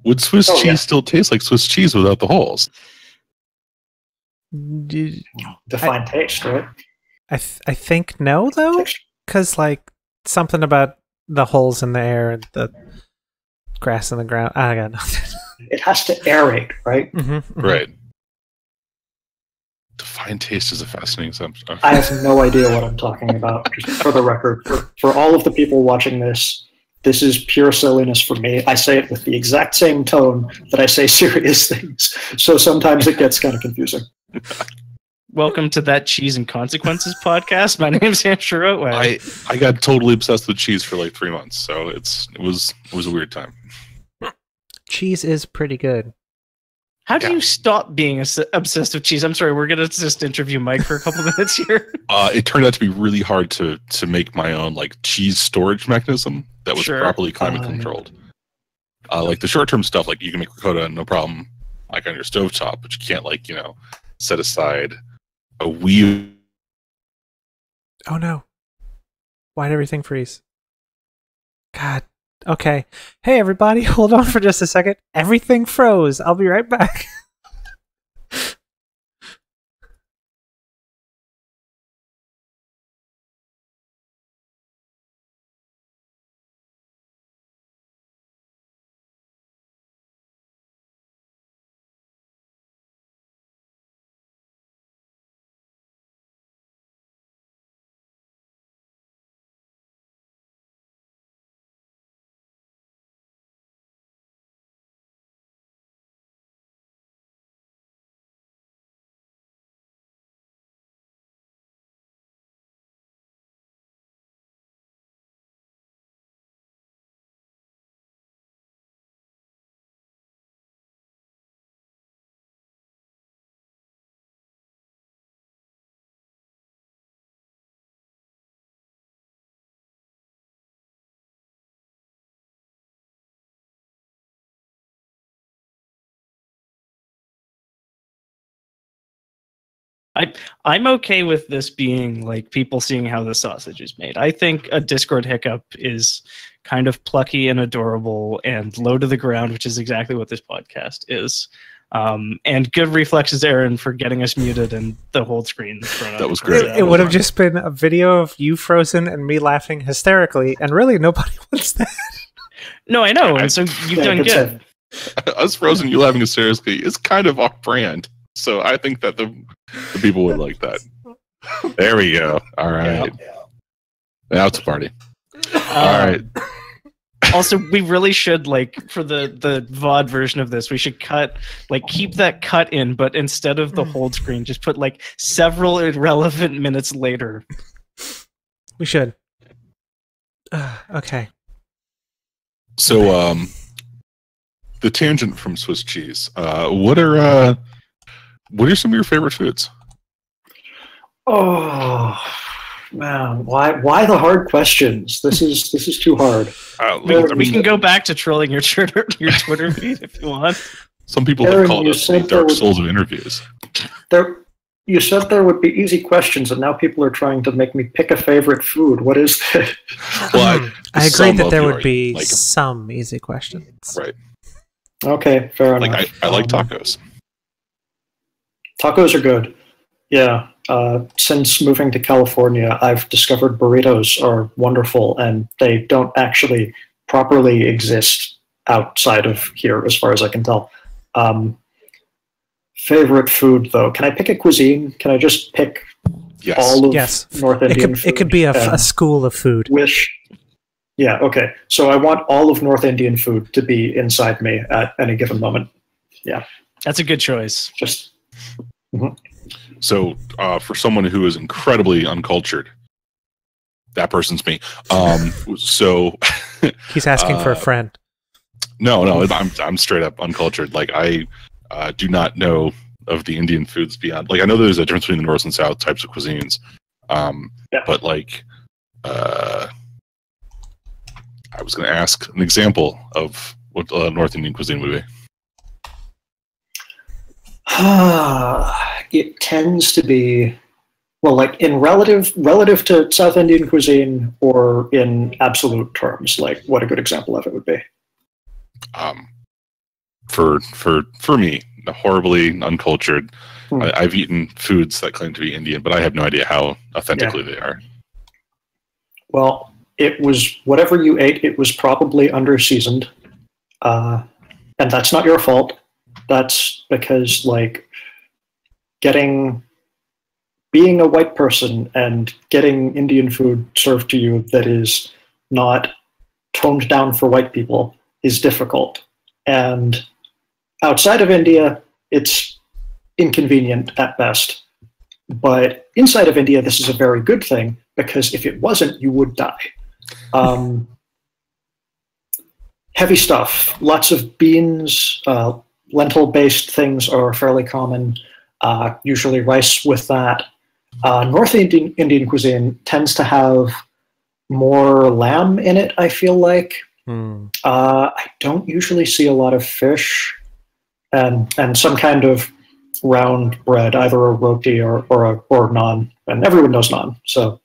Would Swiss cheese still taste like Swiss cheese without the holes? Define taste, right? I think no, though, because like something about the holes in the air and the grass in the ground. I got nothing. It has to aerate, right? Right. Define taste is a fascinating subject. I have no idea what I'm talking about. Just for the record, for all of the people watching this is pure silliness for me. I say it with the exact same tone that I say serious things, so sometimes it gets kind of confusing. Welcome to That Cheese and Consequences podcast. My name's Andrew Roatway. I got totally obsessed with cheese for like 3 months, so it was a weird time. Cheese is pretty good. How do you stop being obsessed with cheese? I'm sorry, we're going to just interview Mike for a couple minutes here. It turned out to be really hard to make my own like cheese storage mechanism that was properly climate controlled. Like the short-term stuff, like you can make ricotta no problem, like on your stovetop, but you can't like, set aside a wheel. Oh no. Why'd everything freeze? God. Okay. Hey everybody, hold on for just a second. Everything froze. I'll be right back. I'm okay with this being like people seeing how the sausage is made. I think a Discord hiccup is kind of plucky and adorable and low to the ground, which is exactly what this podcast is. And good reflexes, Aaron, for getting us muted and the whole screen. That was great. It would have just been a video of you frozen and me laughing hysterically, and really nobody wants that. No, I know, and so you've done good. Us frozen, you laughing hysterically is kind of off-brand. So I think that the people would like that. There we go. All right. Now it's a party. All right. Also, we really should, like, for the VOD version of this, we should keep that cut in, but instead of the hold screen, just put, like, several irrelevant minutes later. We should. Okay. So, the tangent from Swiss cheese. What are some of your favorite foods? Oh man, why the hard questions? This is too hard. We can go back to trolling your Twitter feed if you want. Some people have called us the Dark Souls of interviews. You said there would be easy questions, and now people are trying to make me pick a favorite food. What is that? Well, I agree that there would be some easy questions. Right. Okay, fair enough. Like I like tacos. Tacos are good. Yeah. Since moving to California, I've discovered burritos are wonderful, and they don't actually properly exist outside of here, as far as I can tell. Favorite food, though? Can I pick a cuisine? Can I just pick all of North Indian food? It could be a school of food. Yeah, okay. So I want all of North Indian food to be inside me at any given moment. Yeah. That's a good choice. So, for someone who is incredibly uncultured, that person's me. So he's asking for a friend. No, I'm straight up uncultured. Like I do not know of the Indian foods beyond. Like I know there's a difference between the North and South types of cuisines. But like, I was going to ask an example of what North Indian cuisine would be? It tends to be, well, like in relative to South Indian cuisine, or in absolute terms. Like, what a good example of it would be. For me, horribly uncultured. I've eaten foods that claim to be Indian, but I have no idea how authentically they are. Well, it was whatever you ate. It was probably under-seasoned, and that's not your fault. That's because, like, being a white person and getting Indian food served to you that is not toned down for white people is difficult. And outside of India, it's inconvenient at best. But inside of India, this is a very good thing, because if it wasn't, you would die. Heavy stuff, lots of beans, lentil-based things are fairly common, usually rice with that. North Indian cuisine tends to have more lamb in it, I feel like. I don't usually see a lot of fish, and some kind of round bread, either a roti or naan, and everyone knows naan. So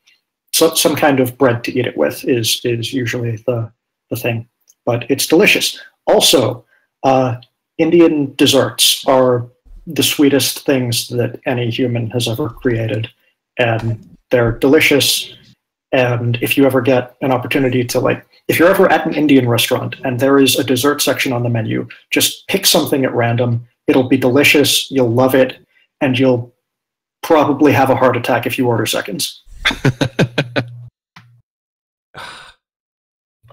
some kind of bread to eat it with is usually the thing, but it's delicious. Also, Indian desserts are the sweetest things that any human has ever created, and they're delicious. And if you ever get an opportunity to, like, if you're ever at an Indian restaurant and there is a dessert section on the menu, just pick something at random. It'll be delicious, you'll love it, and you'll probably have a heart attack if you order seconds.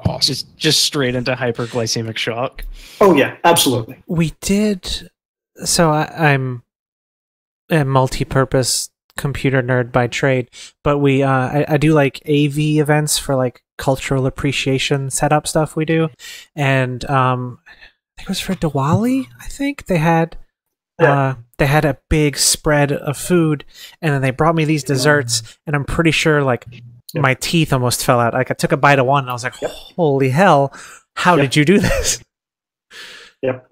Awesome. Just straight into hyperglycemic shock. Oh yeah, absolutely. We did. So I'm a multi-purpose computer nerd by trade, but I do like AV events for like cultural appreciation setup stuff we do, and I think it was for Diwali. I think they had a big spread of food, and then they brought me these desserts, and I'm pretty sure like my teeth almost fell out. Like I took a bite of one, and I was like, "Holy hell! How did you do this?" Yep.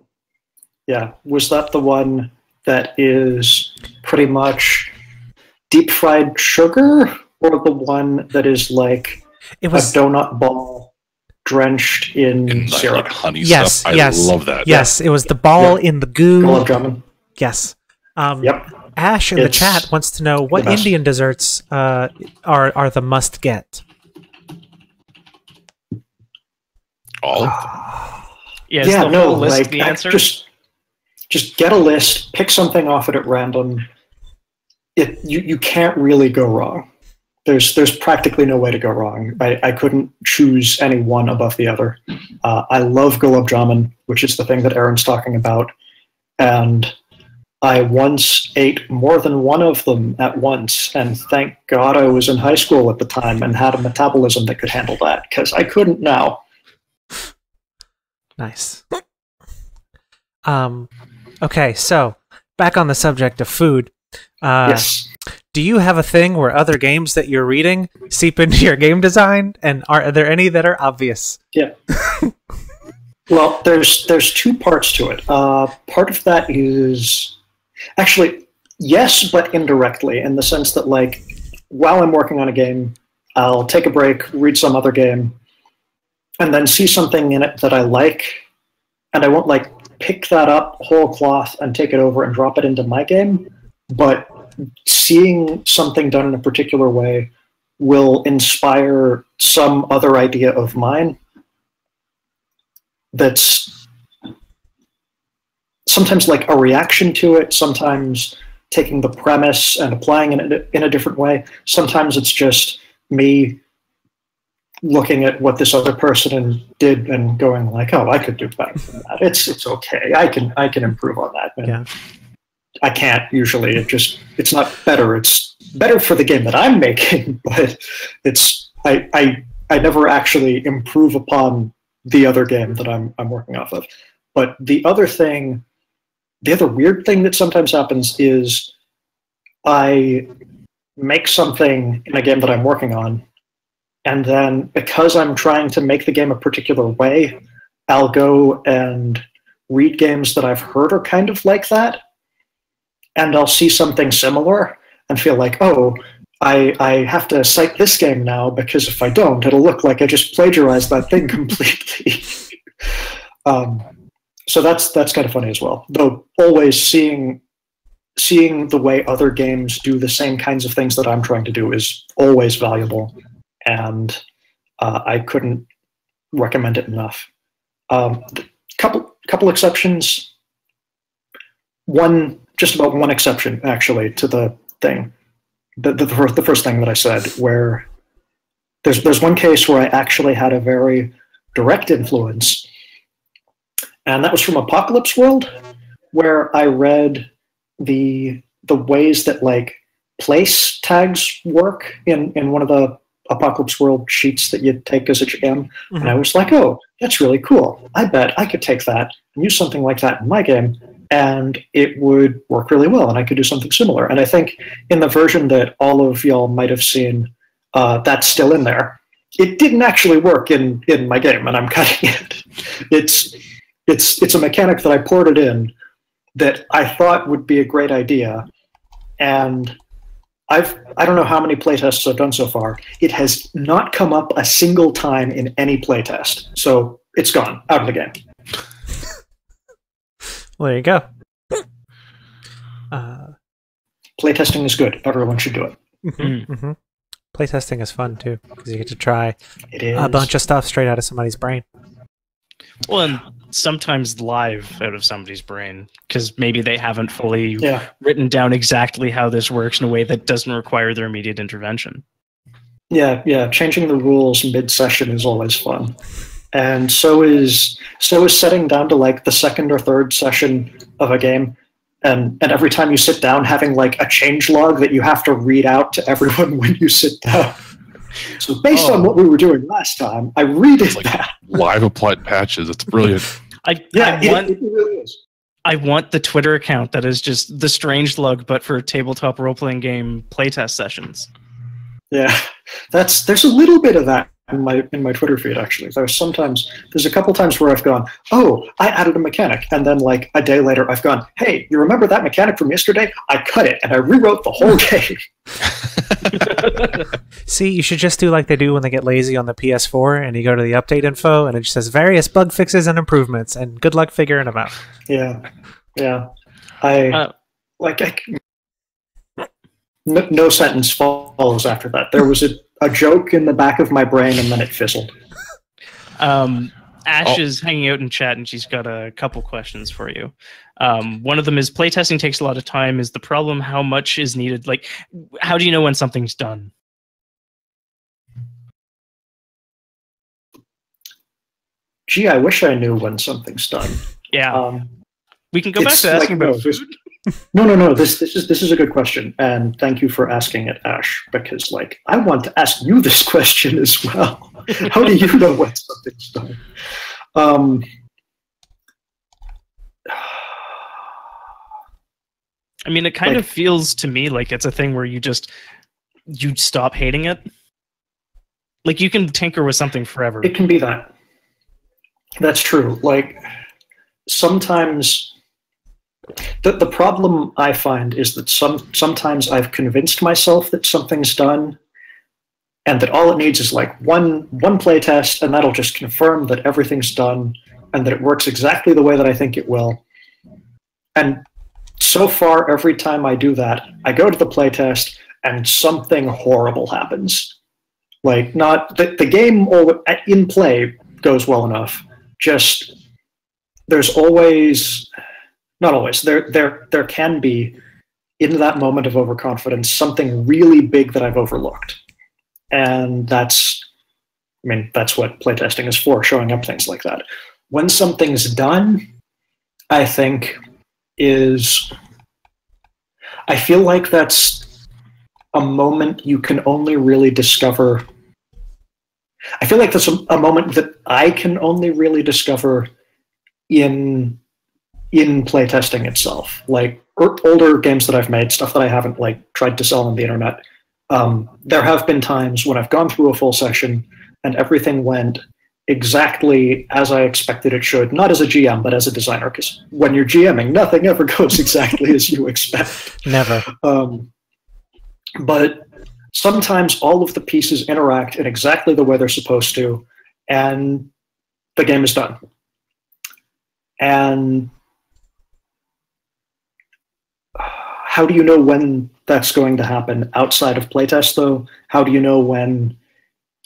Yeah. Was that the one that is pretty much deep fried sugar, or the one that is like a donut ball drenched in syrup? Like honey stuff. I love that. Yes, it was the ball in the goo. Gulab Yes. Ash in the chat wants to know what Indian desserts are the must get. All. List the answer? Just get a list, pick something off it at random. You can't really go wrong. There's practically no way to go wrong. I couldn't choose any one above the other. I love gulab jamun, which is the thing that Aaron's talking about, and I once ate more than one of them at once, and thank God I was in high school at the time and had a metabolism that could handle that, because I couldn't now. Nice. Okay, so back on the subject of food. Yes. Do you have a thing where other games that you're reading seep into your game design, and are there any that are obvious? Yeah. Well, there's two parts to it. Part of that is actually yes, but indirectly, in the sense that, like, while I'm working on a game, I'll take a break, read some other game, and then see something in it that I like, and I won't like pick that up whole cloth and take it over and drop it into my game, but seeing something done in a particular way will inspire some other idea of mine that's sometimes like a reaction to it, sometimes taking the premise and applying it in a different way. Sometimes it's just me looking at what this other person did and going like, oh, I could do better than that. It's okay. I can improve on that. And yeah. I can't usually. It's not better. It's better for the game that I'm making, but I never actually improve upon the other game that I'm working off of. But the other weird thing that sometimes happens is I make something in a game that I'm working on, and then because I'm trying to make the game a particular way, I'll go and read games that I've heard are kind of like that, and I'll see something similar and feel like, oh, I have to cite this game now because if I don't, it'll look like I just plagiarized that thing completely. So that's kind of funny as well. Though always seeing the way other games do the same kinds of things that I'm trying to do is always valuable, and I couldn't recommend it enough. Couple exceptions. Just about one exception actually to the thing. The first thing that I said, where there's one case where I actually had a very direct influence, and that was from Apocalypse World, where I read the ways that like place tags work in one of the Apocalypse World sheets that you take as a GM, and I was like, oh, that's really cool. I bet I could take that and use something like that in my game, and it would work really well, and I could do something similar. And I think in the version that all of y'all might have seen, that's still in there. It didn't actually work in my game, and I'm cutting it. It's a mechanic that I ported in that I thought would be a great idea, and I don't know how many playtests I've done so far. It has not come up a single time in any playtest, so it's gone out of the game. Well, there you go. Playtesting is good. Everyone should do it. Mm-hmm. Playtesting is fun too, because you get to try It a bunch of stuff straight out of somebody's brain. Well, and sometimes live out of somebody's brain, because maybe they haven't fully written down exactly how this works in a way that doesn't require their immediate intervention. Yeah. Changing the rules mid-session is always fun. And so is setting down to like the second or third session of a game, and every time you sit down having like a change log that you have to read out to everyone when you sit down. So based on what we were doing last time, I redid that. Live applied patches. It's brilliant. It really is. I want the Twitter account that is just the Strangelug, but for tabletop role-playing game playtest sessions. Yeah, there's a little bit of that in my Twitter feed actually. There's a couple times where I've gone, oh, I added a mechanic, and then like a day later I've gone, hey, you remember that mechanic from yesterday? I cut it and I rewrote the whole game. See, you should just do like they do when they get lazy on the PS4 and you go to the update info and it just says various bug fixes and improvements, and good luck figuring them out. Yeah. No sentence follows after that. There was a joke in the back of my brain and then it fizzled. Ash is hanging out in chat and she's got a couple questions for you. One of them is playtesting takes a lot of time. Is the problem how much is needed? Like, how do you know when something's done? Gee, I wish I knew when something's done. Yeah. We can go back to asking about food. No. This is a good question, and thank you for asking it, Ash. Because like I want to ask you this question as well. How do you know when something's done? I mean, it kind of feels to me like it's a thing where you stop hating it. Like you can tinker with something forever. It can be that. That's true. Like sometimes. The problem I find is that sometimes I've convinced myself that something's done, and that all it needs is like one playtest, and that'll just confirm that everything's done and that it works exactly the way that I think it will. And so far, every time I do that, I go to the playtest and something horrible happens. Like not the game in play goes well enough. Just there's always. Not always. There can be, in that moment of overconfidence, something really big that I've overlooked. And that's what playtesting is for, showing up things like that. When something's done, I think I feel like that's a moment you can only really discover. I feel like that's a moment that I can only really discover in playtesting itself. Like older games that I've made, stuff that I haven't like tried to sell on the internet, there have been times when I've gone through a full session and everything went exactly as I expected it should, not as a GM, but as a designer, because when you're GMing, nothing ever goes exactly as you expect. Never. But sometimes all of the pieces interact in exactly the way they're supposed to, and the game is done. And how do you know when that's going to happen outside of playtest, though? How do you know when...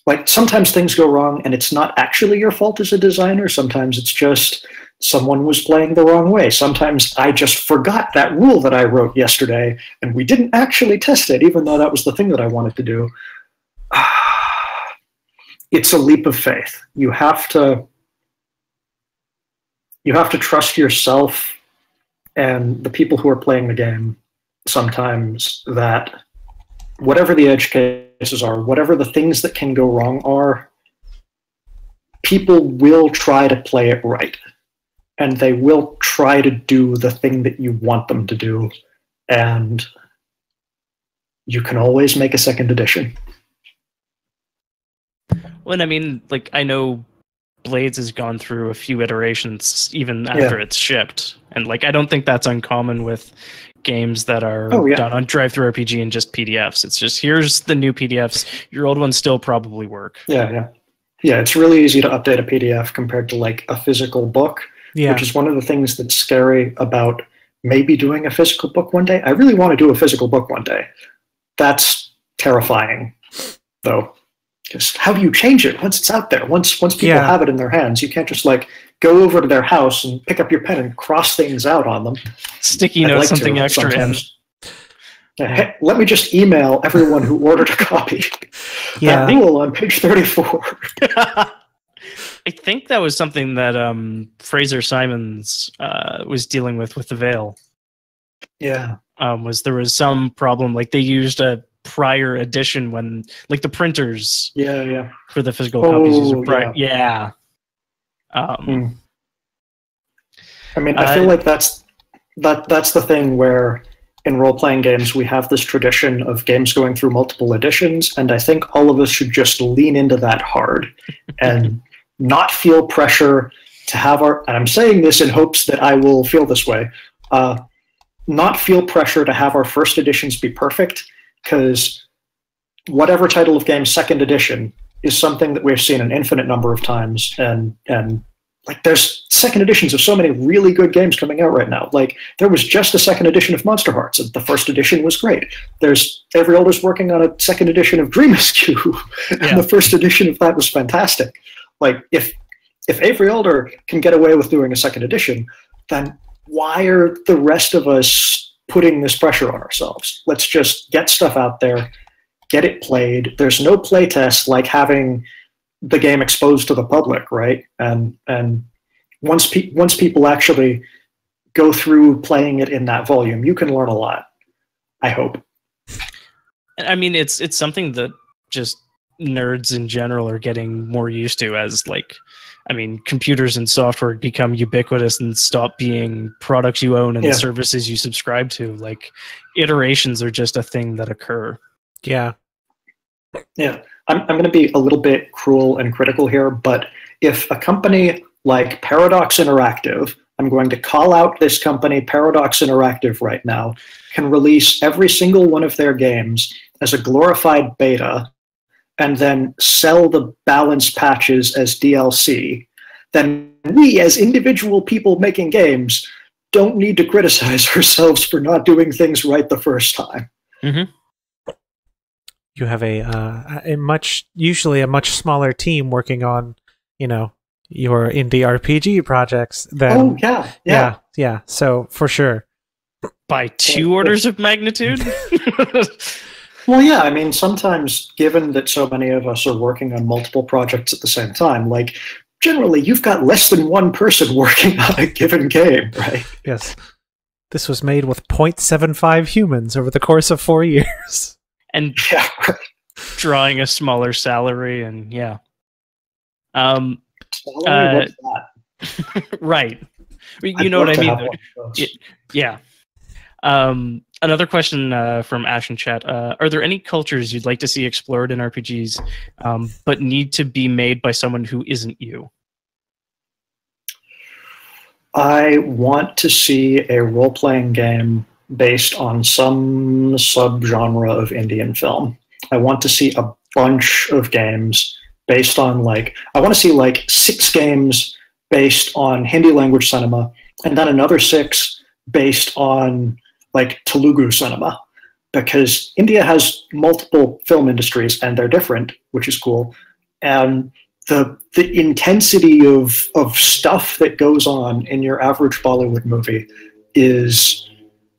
Like, sometimes things go wrong, and it's not actually your fault as a designer. Sometimes it's just someone was playing the wrong way. Sometimes I just forgot that rule that I wrote yesterday, and we didn't actually test it, even though that was the thing that I wanted to do. It's a leap of faith. You have to trust yourself and the people who are playing the game sometimes that whatever the edge cases are, whatever the things that can go wrong are, people will try to play it right. And they will try to do the thing that you want them to do. And you can always make a second edition. Well, I mean, like, I know Blades has gone through a few iterations even after it's shipped. And, like, I don't think that's uncommon with games that are done on Drive-Thru RPG and just PDFs. It's just, here's the new PDFs. Your old ones still probably work. Yeah, it's really easy to update a PDF compared to, like, a physical book, which is one of the things that's scary about maybe doing a physical book one day. I really want to do a physical book one day. That's terrifying, though. Just how do you change it once it's out there? Once people have it in their hands, you can't just, like, go over to their house and pick up your pen and cross things out on them. Sticky note, something extra in. Hey, let me just email everyone who ordered a copy. That rule on page 34. I think that was something that Fraser Simons was dealing with the Veil. Yeah. There was some problem, like they used a prior edition when, like, the printers for the physical copies used a prior. I mean, I feel like that's the thing where in role-playing games we have this tradition of games going through multiple editions, and I think all of us should just lean into that hard and not feel pressure to have our, and I'm saying this in hopes that I will feel this way, not feel pressure to have our first editions be perfect, because whatever title of game second edition is something that we've seen an infinite number of times, and like there's second editions of so many really good games coming out right now. Like there was just a second edition of Monster Hearts, and the first edition was great. There's Avery Alder's working on a second edition of Dream Askew, and the first edition of that was fantastic. Like if Avery Alder can get away with doing a second edition, then why are the rest of us putting this pressure on ourselves? Let's just get stuff out there, get it played. There's no playtest like having the game exposed to the public, right? And once people actually go through playing it in that volume, you can learn a lot, I hope. I mean, it's something that just nerds in general are getting more used to as, like, I mean, computers and software become ubiquitous and stop being products you own and services you subscribe to. Like, iterations are just a thing that occur. Yeah. I'm going to be a little bit cruel and critical here, but if a company like Paradox Interactive, I'm going to call out this company, Paradox Interactive, right now, can release every single one of their games as a glorified beta and then sell the balanced patches as DLC, then we, as individual people making games, don't need to criticize ourselves for not doing things right the first time. Mm-hmm. You have usually a much smaller team working on, your indie RPG projects than. Yeah. So for sure. By 2 orders of magnitude? Well, yeah, I mean, sometimes, given that so many of us are working on multiple projects at the same time, like, generally, you've got less than one person working on a given game, right? Yes. This was made with 0.75 humans over the course of 4 years. And drawing a smaller salary, and salary, what's that? Right. You know what I mean? Another question from Ash in chat. Are there any cultures you'd like to see explored in RPGs, but need to be made by someone who isn't you? I want to see a role-playing game based on some subgenre of Indian film. I want to see a bunch of games based on, like, I want to see like 6 games based on Hindi language cinema, and then another 6 based on like Telugu cinema, because India has multiple film industries and they're different, which is cool. And the intensity of stuff that goes on in your average Bollywood movie is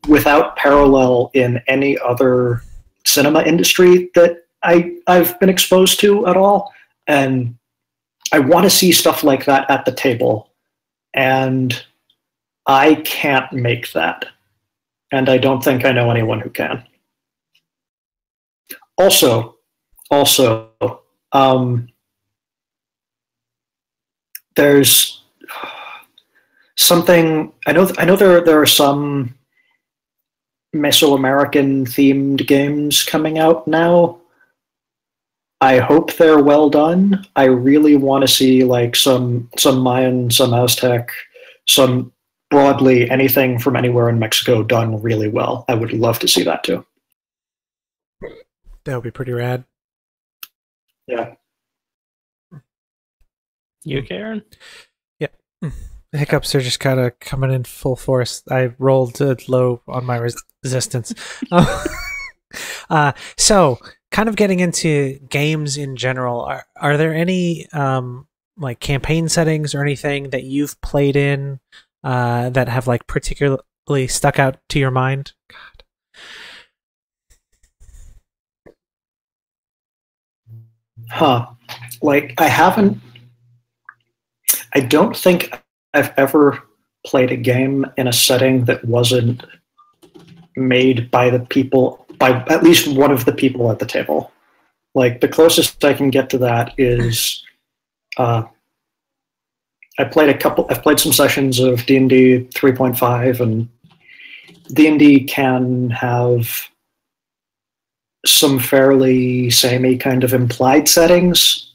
without parallel in any other cinema industry that I've been exposed to at all. And I want to see stuff like that at the table. And I can't make that. And I don't think I know anyone who can. Also, there's something I know there are some Mesoamerican themed games coming out now. I hope they're well done. I really want to see like some Mayan, some Aztec, some broadly anything from anywhere in Mexico done really well. I would love to see that too. That would be pretty rad. Yeah. You okay, Aaron? Yeah. The hiccups are just kind of coming in full force. I rolled low on my resistance. So, kind of getting into games in general, are there any like campaign settings or anything that you've played in that have like particularly stuck out to your mind? God. Huh. Like, I don't think I've ever played a game in a setting that wasn't made by at least one of the people at the table. Like, the closest I can get to that is I've played some sessions of D&D 3.5, and D&D can have some fairly samey kind of implied settings,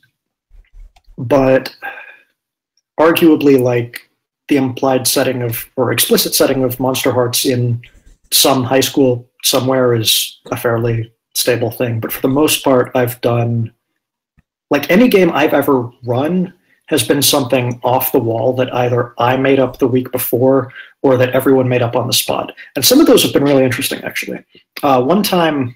but arguably, like, the implied setting of, or explicit setting of Monster Hearts in some high school somewhere is a fairly stable thing. But for the most part, I've done, like, any game I've ever run has been something off the wall that either I made up the week before or that everyone made up on the spot. And some of those have been really interesting, actually. One time,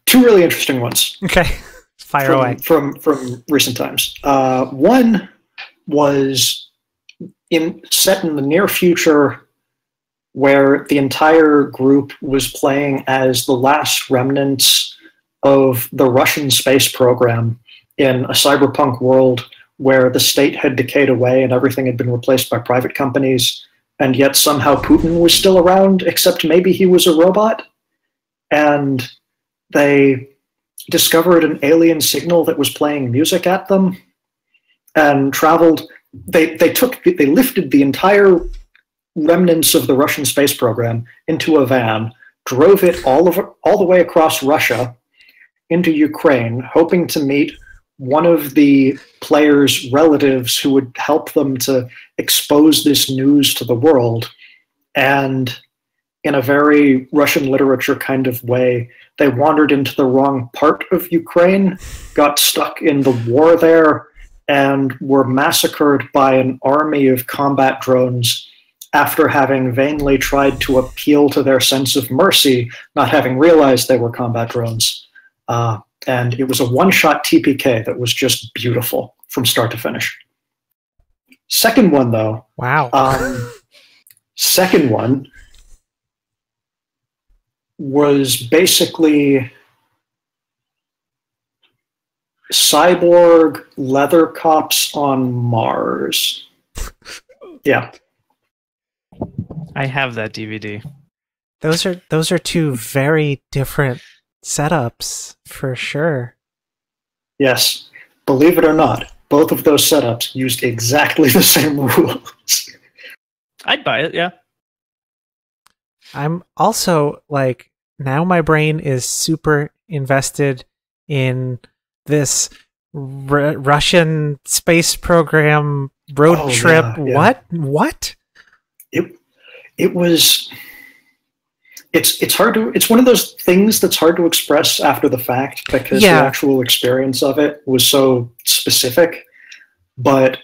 2 really interesting ones. Okay. Fire away. From recent times. One was set in the near future, where the entire group was playing as the last remnants of the Russian space program in a cyberpunk world where the state had decayed away and everything had been replaced by private companies, and yet somehow Putin was still around, except maybe he was a robot. And they discovered an alien signal that was playing music at them and traveled. They lifted the entire remnants of the Russian space program into a van, drove it all the way across Russia into Ukraine, hoping to meet one of the players' relatives who would help them to expose this news to the world. And in a very Russian literature kind of way, they wandered into the wrong part of Ukraine, got stuck in the war there, and were massacred by an army of combat drones after having vainly tried to appeal to their sense of mercy, not having realized they were combat drones. And it was a one-shot TPK that was just beautiful from start to finish. Second one, though. Wow. Second one was basically cyborg leather cops on Mars. Yeah. I have that DVD. Those are 2 very different setups for sure. Yes. Believe it or not, both of those setups used exactly the same rules. I'd buy it, yeah. I'm also like, now my brain is super invested in this Russian space program road trip. Yeah. What? It was. It's hard to. It's one of those things that's hard to express after the fact because the actual experience of it was so specific, but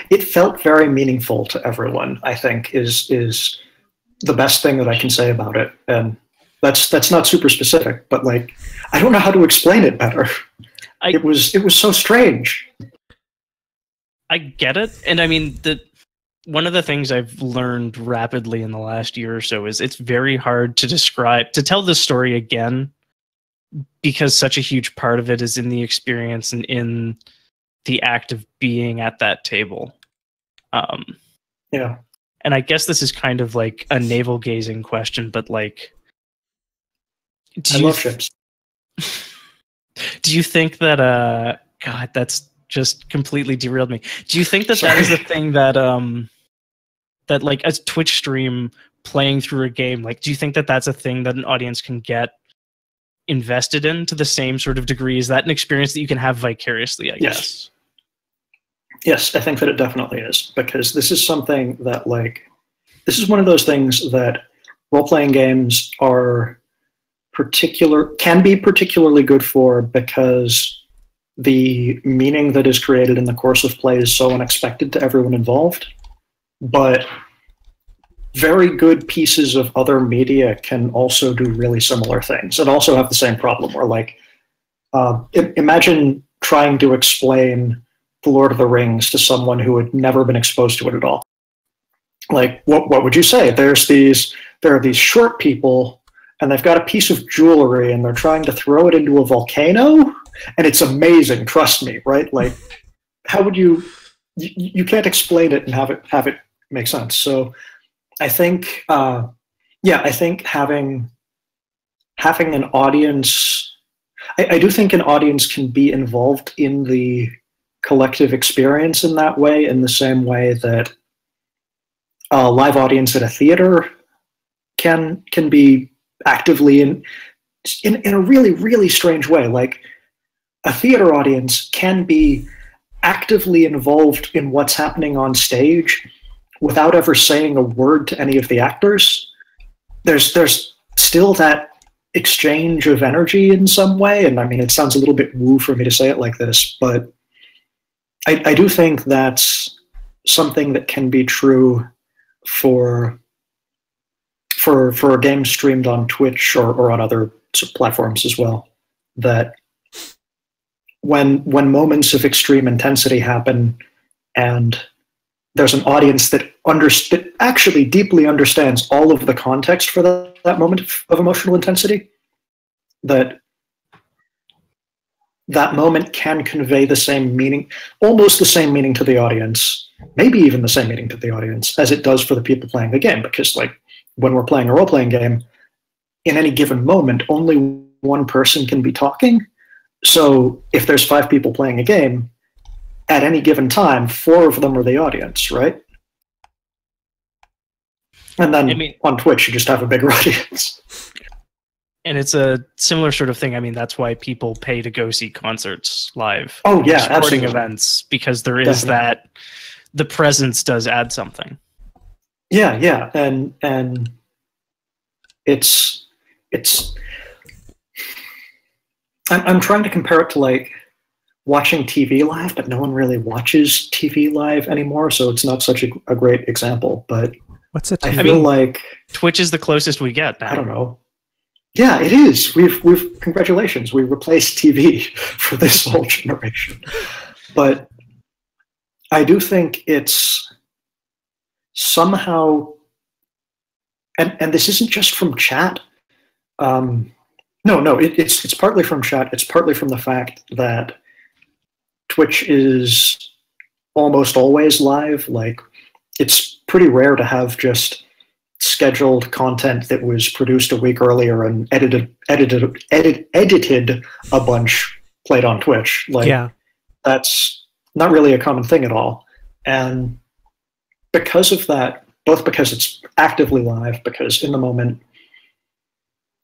it felt very meaningful to everyone. I think is the best thing that I can say about it, and that's not super specific, but like I don't know how to explain it better. It was so strange. I get it, and I mean one of the things I've learned rapidly in the last year or so is it's very hard to tell this story again, because such a huge part of it is in the experience and in the act of being at that table. Yeah. And I guess this is kind of like a navel gazing question, but like, I love ships. Do you think that God, that's just completely derailed me. Do you think that that is the thing that that like a Twitch stream playing through a game, like do you think that that's a thing that an audience can get invested in to the same sort of degree? Is that an experience that you can have vicariously, I guess? Yes, I think that it definitely is, because this is something that this is one of those things that role-playing games can be particularly good for, because the meaning that is created in the course of play is so unexpected to everyone involved. But very good pieces of other media can also do really similar things and also have the same problem, where imagine trying to explain The Lord of the Rings to someone who had never been exposed to it at all. Like, what would you say? There are these short people, and they've got a piece of jewelry, and they're trying to throw it into a volcano, and it's amazing. Trust me, right? Like, how would you can't explain it and have it make sense. So, I think, I think having an audience, I do think an audience can be involved in the collective experience in that way, in the same way that a live audience at a theater can be actively in a really, really strange way. Like, a theater audience can be actively involved in what's happening on stage without ever saying a word to any of the actors. There's still that exchange of energy in some way, and I mean, it sounds a little bit woo for me to say it like this, but I do think that's something that can be true for a game streamed on Twitch or on other platforms as well. That when moments of extreme intensity happen, and there's an audience that actually deeply understands all of the context for that moment of emotional intensity, that moment can convey the same meaning, almost the same meaning to the audience, maybe even the same meaning to the audience as it does for the people playing the game. Because like, when we're playing a role-playing game, in any given moment, only one person can be talking. So if there's 5 people playing a game, at any given time, 4 of them are the audience, right? And then on Twitch, you just have a bigger audience. And it's a similar sort of thing. I mean, that's why people pay to go see concerts live. Oh, yeah, sporting absolutely. events, because there is that, the presence does add something. Yeah, and it's I'm trying to compare it to like watching TV live, but no one really watches TV live anymore, so it's not such a great example. But what's it? I feel like Twitch is the closest we get now. I don't know. Yeah, it is. We've congratulations. We replaced TV for this whole generation. But I do think it's somehow, and this isn't just from chat. No, it's partly from chat. It's partly from the fact that Twitch is almost always live. Like, it's pretty rare to have just scheduled content that was produced a week earlier and edited a bunch played on Twitch. Like, that's not really a common thing at all. And because of that, both because it's actively live, because in the moment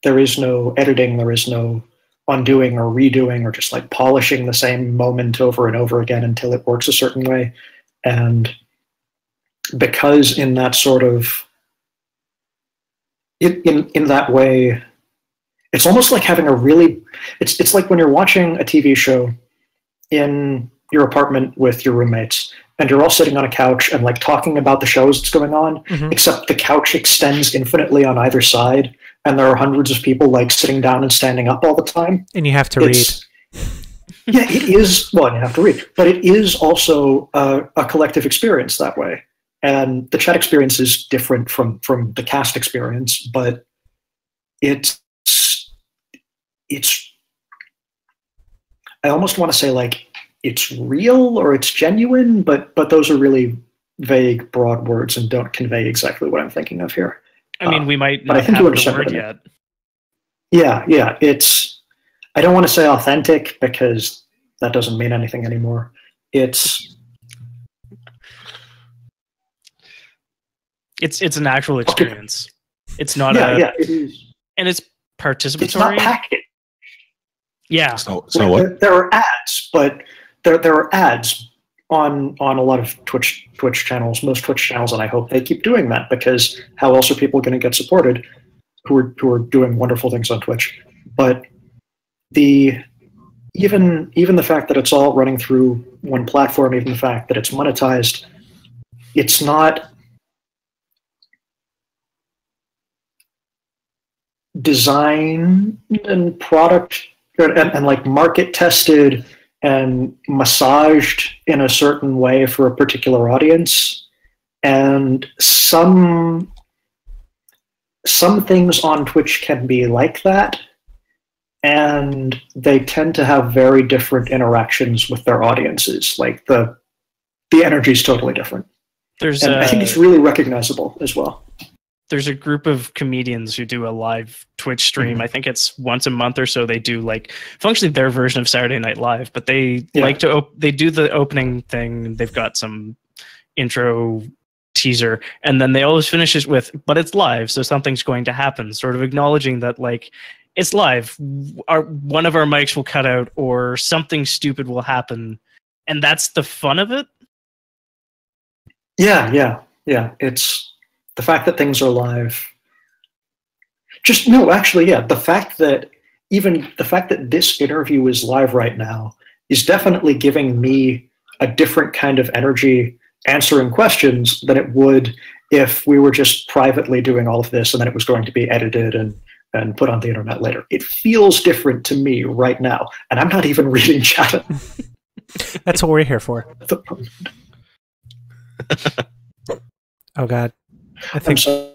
there is no editing, there is no undoing or redoing or just like polishing the same moment over and over again until it works a certain way. And because in that sort of in that way, it's almost like having a really it's like when you're watching a TV show in your apartment with your roommates and you're all sitting on a couch and like talking about the shows that's going on, except the couch extends infinitely on either side and there are hundreds of people like sitting down and standing up all the time. And you have to read. Yeah, it is. Well, you have to read, but it is also a collective experience that way. And the chat experience is different from the cast experience, but it's. I almost want to say like it's real or it's genuine, but those are really vague, broad words and don't convey exactly what I'm thinking of here. I mean, we might but not I think have you the understand word yet. Yeah. It's. I don't want to say authentic because that doesn't mean anything anymore. It's an actual experience. It's not it is. And it's participatory. It's not packaged. Yeah. So what? There are ads, but there are ads on a lot of Twitch channels, most Twitch channels, and I hope they keep doing that because how else are people going to get supported who are doing wonderful things on Twitch? But even the fact that it's all running through one platform, even the fact that it's monetized, it's not design and product and like market tested and massaged in a certain way for a particular audience. And some things on Twitch can be like that, and they tend to have very different interactions with their audiences. Like the energy is totally different. And I think it's really recognizable as well. There's a group of comedians who do a live Twitch stream. I think it's once a month or so. They do like functionally their version of Saturday Night Live, but they like to they do the opening thing. They've got some intro teaser, and then they always finish it with, "But it's live, so something's going to happen," sort of acknowledging that like it's live. One of our mics will cut out, or something stupid will happen, and that's the fun of it. Yeah. It's the fact that things are live. The fact that this interview is live right now is definitely giving me a different kind of energy answering questions than it would if we were just privately doing all of this and then it was going to be edited and put on the internet later. It feels different to me right now, and I'm not even reading chat. That's what we're here for. Oh God. I think sorry.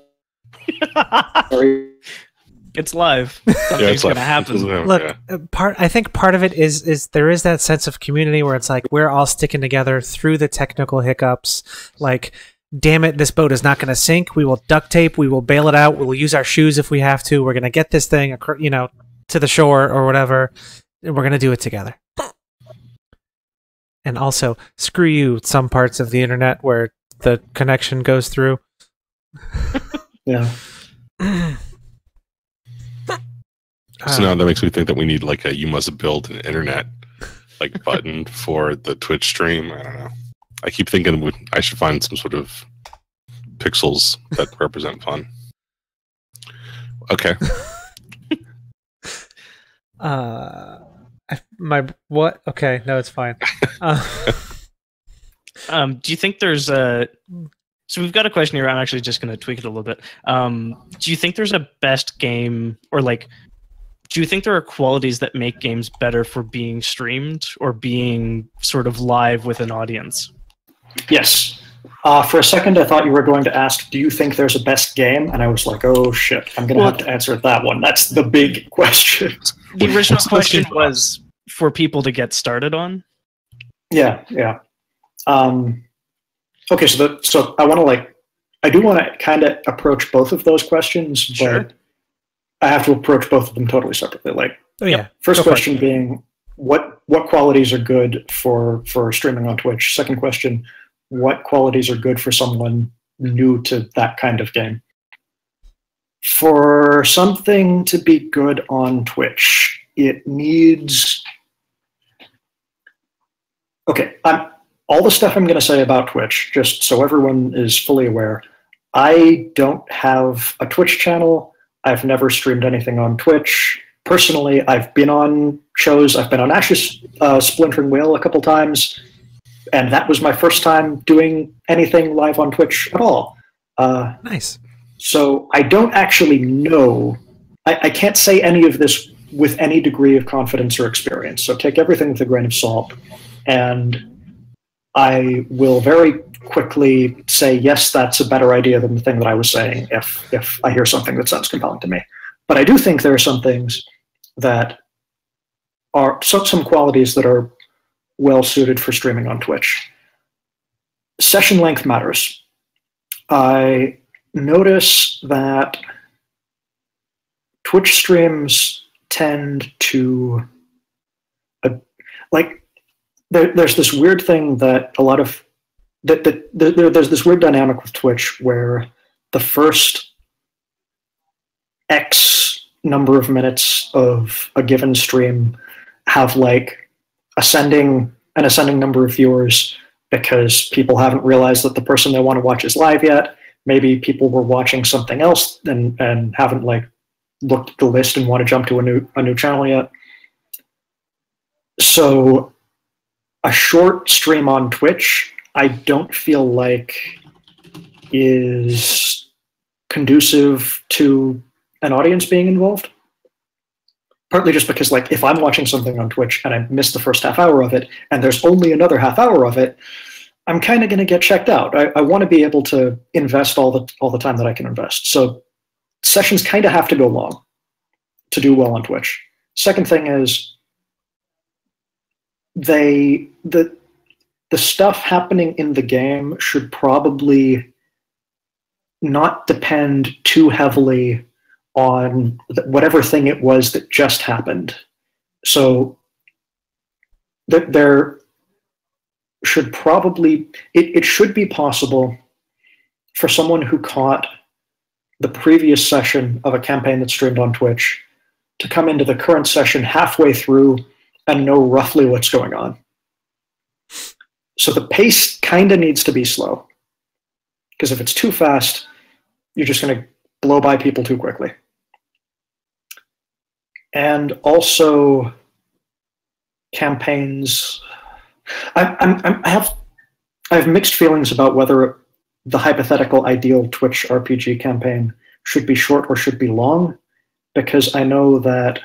It's live. Something's going to happen. Look, I think part of it is there is that sense of community where it's like we're all sticking together through the technical hiccups. Like, damn it, this boat is not going to sink. We will duct tape. We will bail it out. We will use our shoes if we have to. We're going to get this thing, to the shore or whatever, and we're going to do it together. And also, screw you, some parts of the internet where the connection goes through. Yeah. So now that makes me think that we need like a "you must build an internet" like button for the Twitch stream. I don't know. I keep thinking I should find some sort of pixels that represent fun. Okay. What? Okay, no, it's fine. Do you think there's a... So we've got a question here. I'm actually just going to tweak it a little bit. Do you think there's a best game, or like, do you think there are qualities that make games better for being streamed or being sort of live with an audience? Yes. For a second, I thought you were going to ask, do you think there's a best game? And I was like, oh shit, I'm going to have to answer that one. That's the big question. The original question was for people to get started on. Yeah. Okay, so I want to I do want to kind of approach both of those questions, but I have to approach both of them totally separately. First question being, what qualities are good for streaming on Twitch? Second question, what qualities are good for someone new to that kind of game. For something to be good on Twitch, it needs... Okay, all the stuff I'm going to say about Twitch, just so everyone is fully aware, I don't have a Twitch channel. I've never streamed anything on Twitch. Personally, I've been on shows. I've been on Ash's Splintering Wheel a couple times, and that was my first time doing anything live on Twitch at all. Nice. So I don't actually know. I can't say any of this with any degree of confidence or experience. So take everything with a grain of salt. And I will very quickly say, yes, that's a better idea than the thing that I was saying if I hear something that sounds compelling to me. But I do think there are some things that are some qualities that are well suited for streaming on Twitch. Session length matters. I notice that Twitch streams tend to there's this weird thing that there's this weird dynamic with Twitch where the first X number of minutes of a given stream have like an ascending number of viewers because people haven't realized that the person they want to watch is live yet. Maybe people were watching something else and haven't like looked at the list and want to jump to a new channel yet. So a short stream on Twitch, I don't feel like is conducive to an audience being involved. Partly just because, like, if I'm watching something on Twitch and I miss the first half hour of it, and there's only another half hour of it, I'm kind of going to get checked out. I want to be able to invest all the time that I can invest. So sessions kind of have to go long to do well on Twitch. Second thing is, the stuff happening in the game should probably not depend too heavily on whatever thing it was that just happened. So there should probably, it should be possible for someone who caught the previous session of a campaign that streamed on Twitch to come into the current session halfway through and know roughly what's going on. So the pace kind of needs to be slow, because if it's too fast, you're just going to blow by people too quickly. And also, campaigns. I have mixed feelings about whether the hypothetical ideal Twitch RPG campaign should be short or should be long, because I know that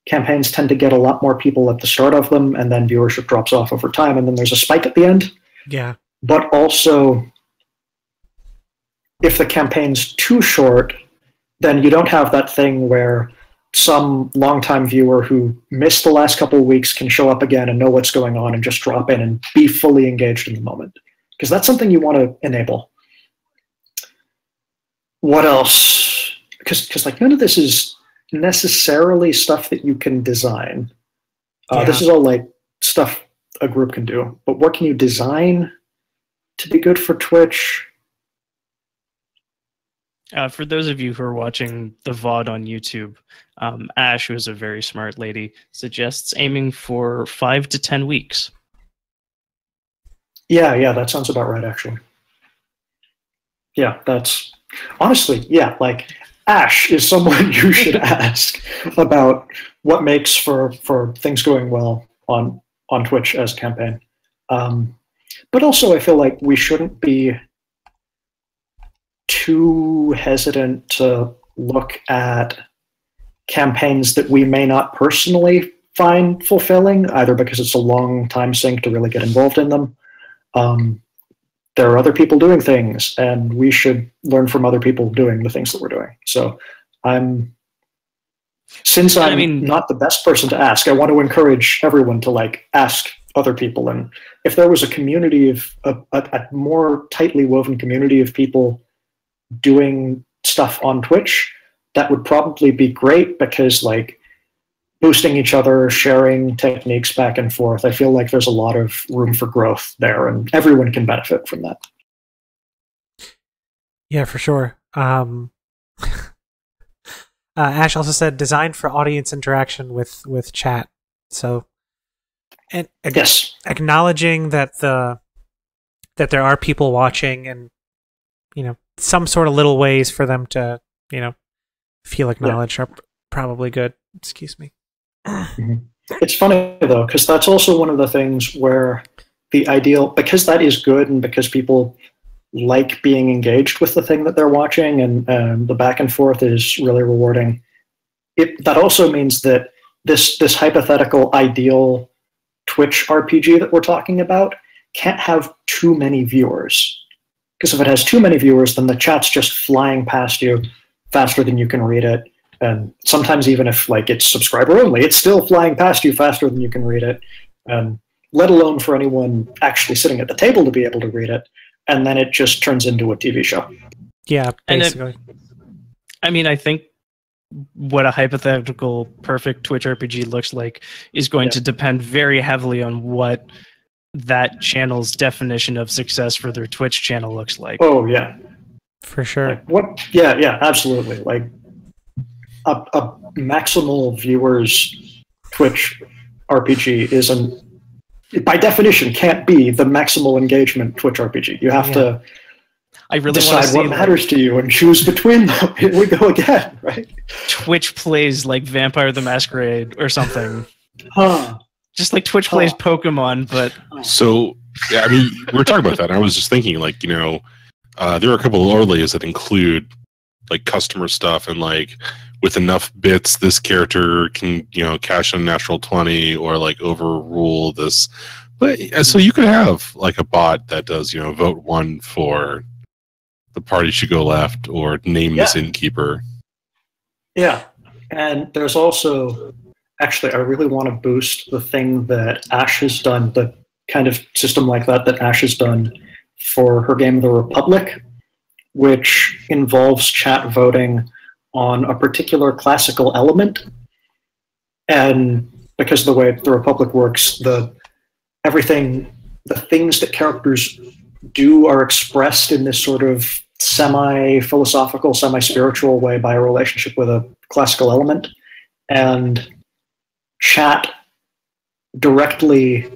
campaigns tend to get a lot more people at the start of them, and then viewership drops off over time, and then there's a spike at the end. Yeah. But also, if the campaign's too short, then you don't have that thing where some longtime viewer who missed the last couple of weeks can show up again and know what's going on and just drop in and be fully engaged in the moment. Because that's something you want to enable. What else? Because like none of this is necessarily stuff that you can design. This is all like stuff a group can do. But what can you design to be good for Twitch? For those of you who are watching the VOD on YouTube, Ash, who is a very smart lady, suggests aiming for 5 to 10 weeks. Yeah, that sounds about right, actually. Yeah, that's... Honestly, yeah, like, Ash is someone you should ask about what makes for things going well on Twitch as a campaign. But also, I feel like we shouldn't be too hesitant to look at campaigns that we may not personally find fulfilling, either because it's a long time sink to really get involved in them. There are other people doing things, and we should learn from other people doing the things that we're doing. So since I'm not the best person to ask, I want to encourage everyone to like ask other people. And if there was a community of a more tightly woven community of people doing stuff on Twitch, that would probably be great, because like boosting each other, sharing techniques back and forth, I feel like there's a lot of room for growth there, and everyone can benefit from that. Yeah, for sure. Ash also said designed for audience interaction with chat. So, and Yes. acknowledging that that there are people watching, and some sort of little ways for them to feel acknowledged are probably good. Excuse me. It's funny though, because that's also one of the things where the ideal, because that is good, and because people like being engaged with the thing that they're watching, and the back and forth is really rewarding. That also means that this hypothetical ideal Twitch RPG that we're talking about can't have too many viewers, because if it has too many viewers, then the chat's just flying past you faster than you can read it, and sometimes even if it's subscriber only, it's still flying past you faster than you can read it, let alone for anyone actually sitting at the table to be able to read it. And then it just turns into a TV show. Yeah, basically. I think what a hypothetical perfect Twitch RPG looks like is going to depend very heavily on what that channel's definition of success for their Twitch channel looks like. Oh yeah, for sure. Yeah, absolutely. Like a maximal viewers Twitch RPG isn't, by definition, can't be the maximal engagement Twitch RPG. You have to decide what matters to you and choose between them. Here we go again, right? Twitch plays like Vampire the Masquerade or something. Just like Twitch plays Pokemon, but... So, yeah, we're talking about that, and I was just thinking, there are a couple of overlays that include, customer stuff, and, with enough bits, this character can, cash in a natural 20 or, overrule this. But so you could have, a bot that does, vote 1 for the party should go left, or name this innkeeper. Yeah, and there's also... Actually, I really want to boost the thing that Ash has done, the kind of system like that Ash has done for her game, The Republic, which involves chat voting on a particular classical element. And because of the way The Republic works, the things that characters do are expressed in this sort of semi-philosophical, semi-spiritual way by a relationship with a classical element. And chat directly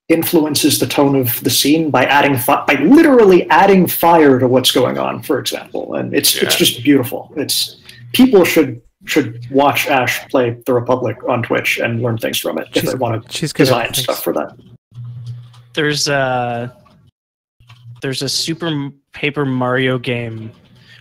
influences the tone of the scene by literally adding fire to what's going on, for example. And it's just beautiful. People should watch Ash play The Republic on Twitch and learn things from it if they want to design stuff for that. There's a Super Paper Mario game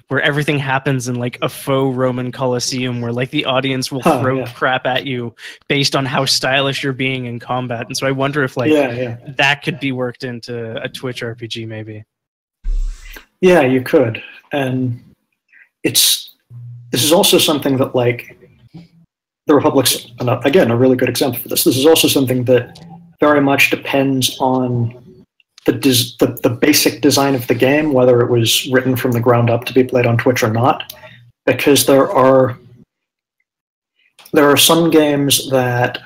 where everything happens in a faux Roman Colosseum, where the audience will throw crap at you based on how stylish you're being in combat. And so I wonder if that could be worked into a Twitch RPG maybe. Yeah, you could. And this is also something that The Republic's, again, a really good example for this. This is also something that very much depends on the basic design of the game, whether it was written from the ground up to be played on Twitch or not, because there are some games that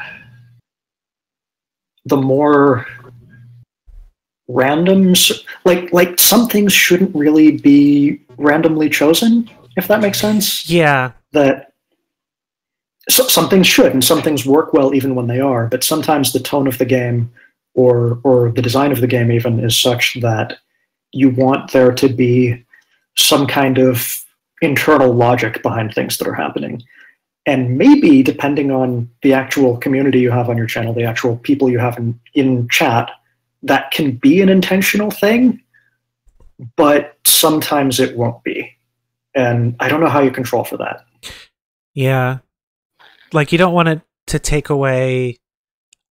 the more randoms, some things shouldn't really be randomly chosen, if that makes sense. Yeah. That some things should, and some things work well even when they are, but sometimes the tone of the game or the design of the game even is such that you want there to be some kind of internal logic behind things that are happening. And maybe, depending on the actual community you have on your channel, the actual people you have in chat, that can be an intentional thing, but sometimes it won't be. And I don't know how you control for that. Yeah. You don't want it to take away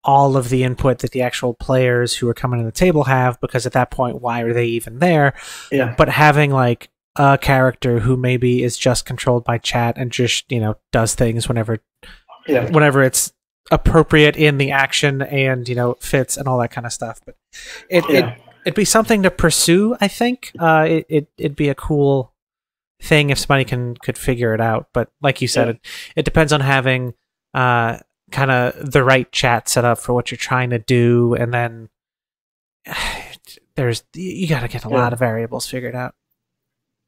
all of the input that the actual players who are coming to the table have, because at that point, why are they even there? Yeah. But having a character who maybe is just controlled by chat and just does things whenever it's appropriate in the action and fits and all that kind of stuff. But it'd be something to pursue. I think it'd be a cool thing if somebody could figure it out. But like you said, it depends on having kind of the right chat set up for what you're trying to do, and then you got to get a lot of variables figured out.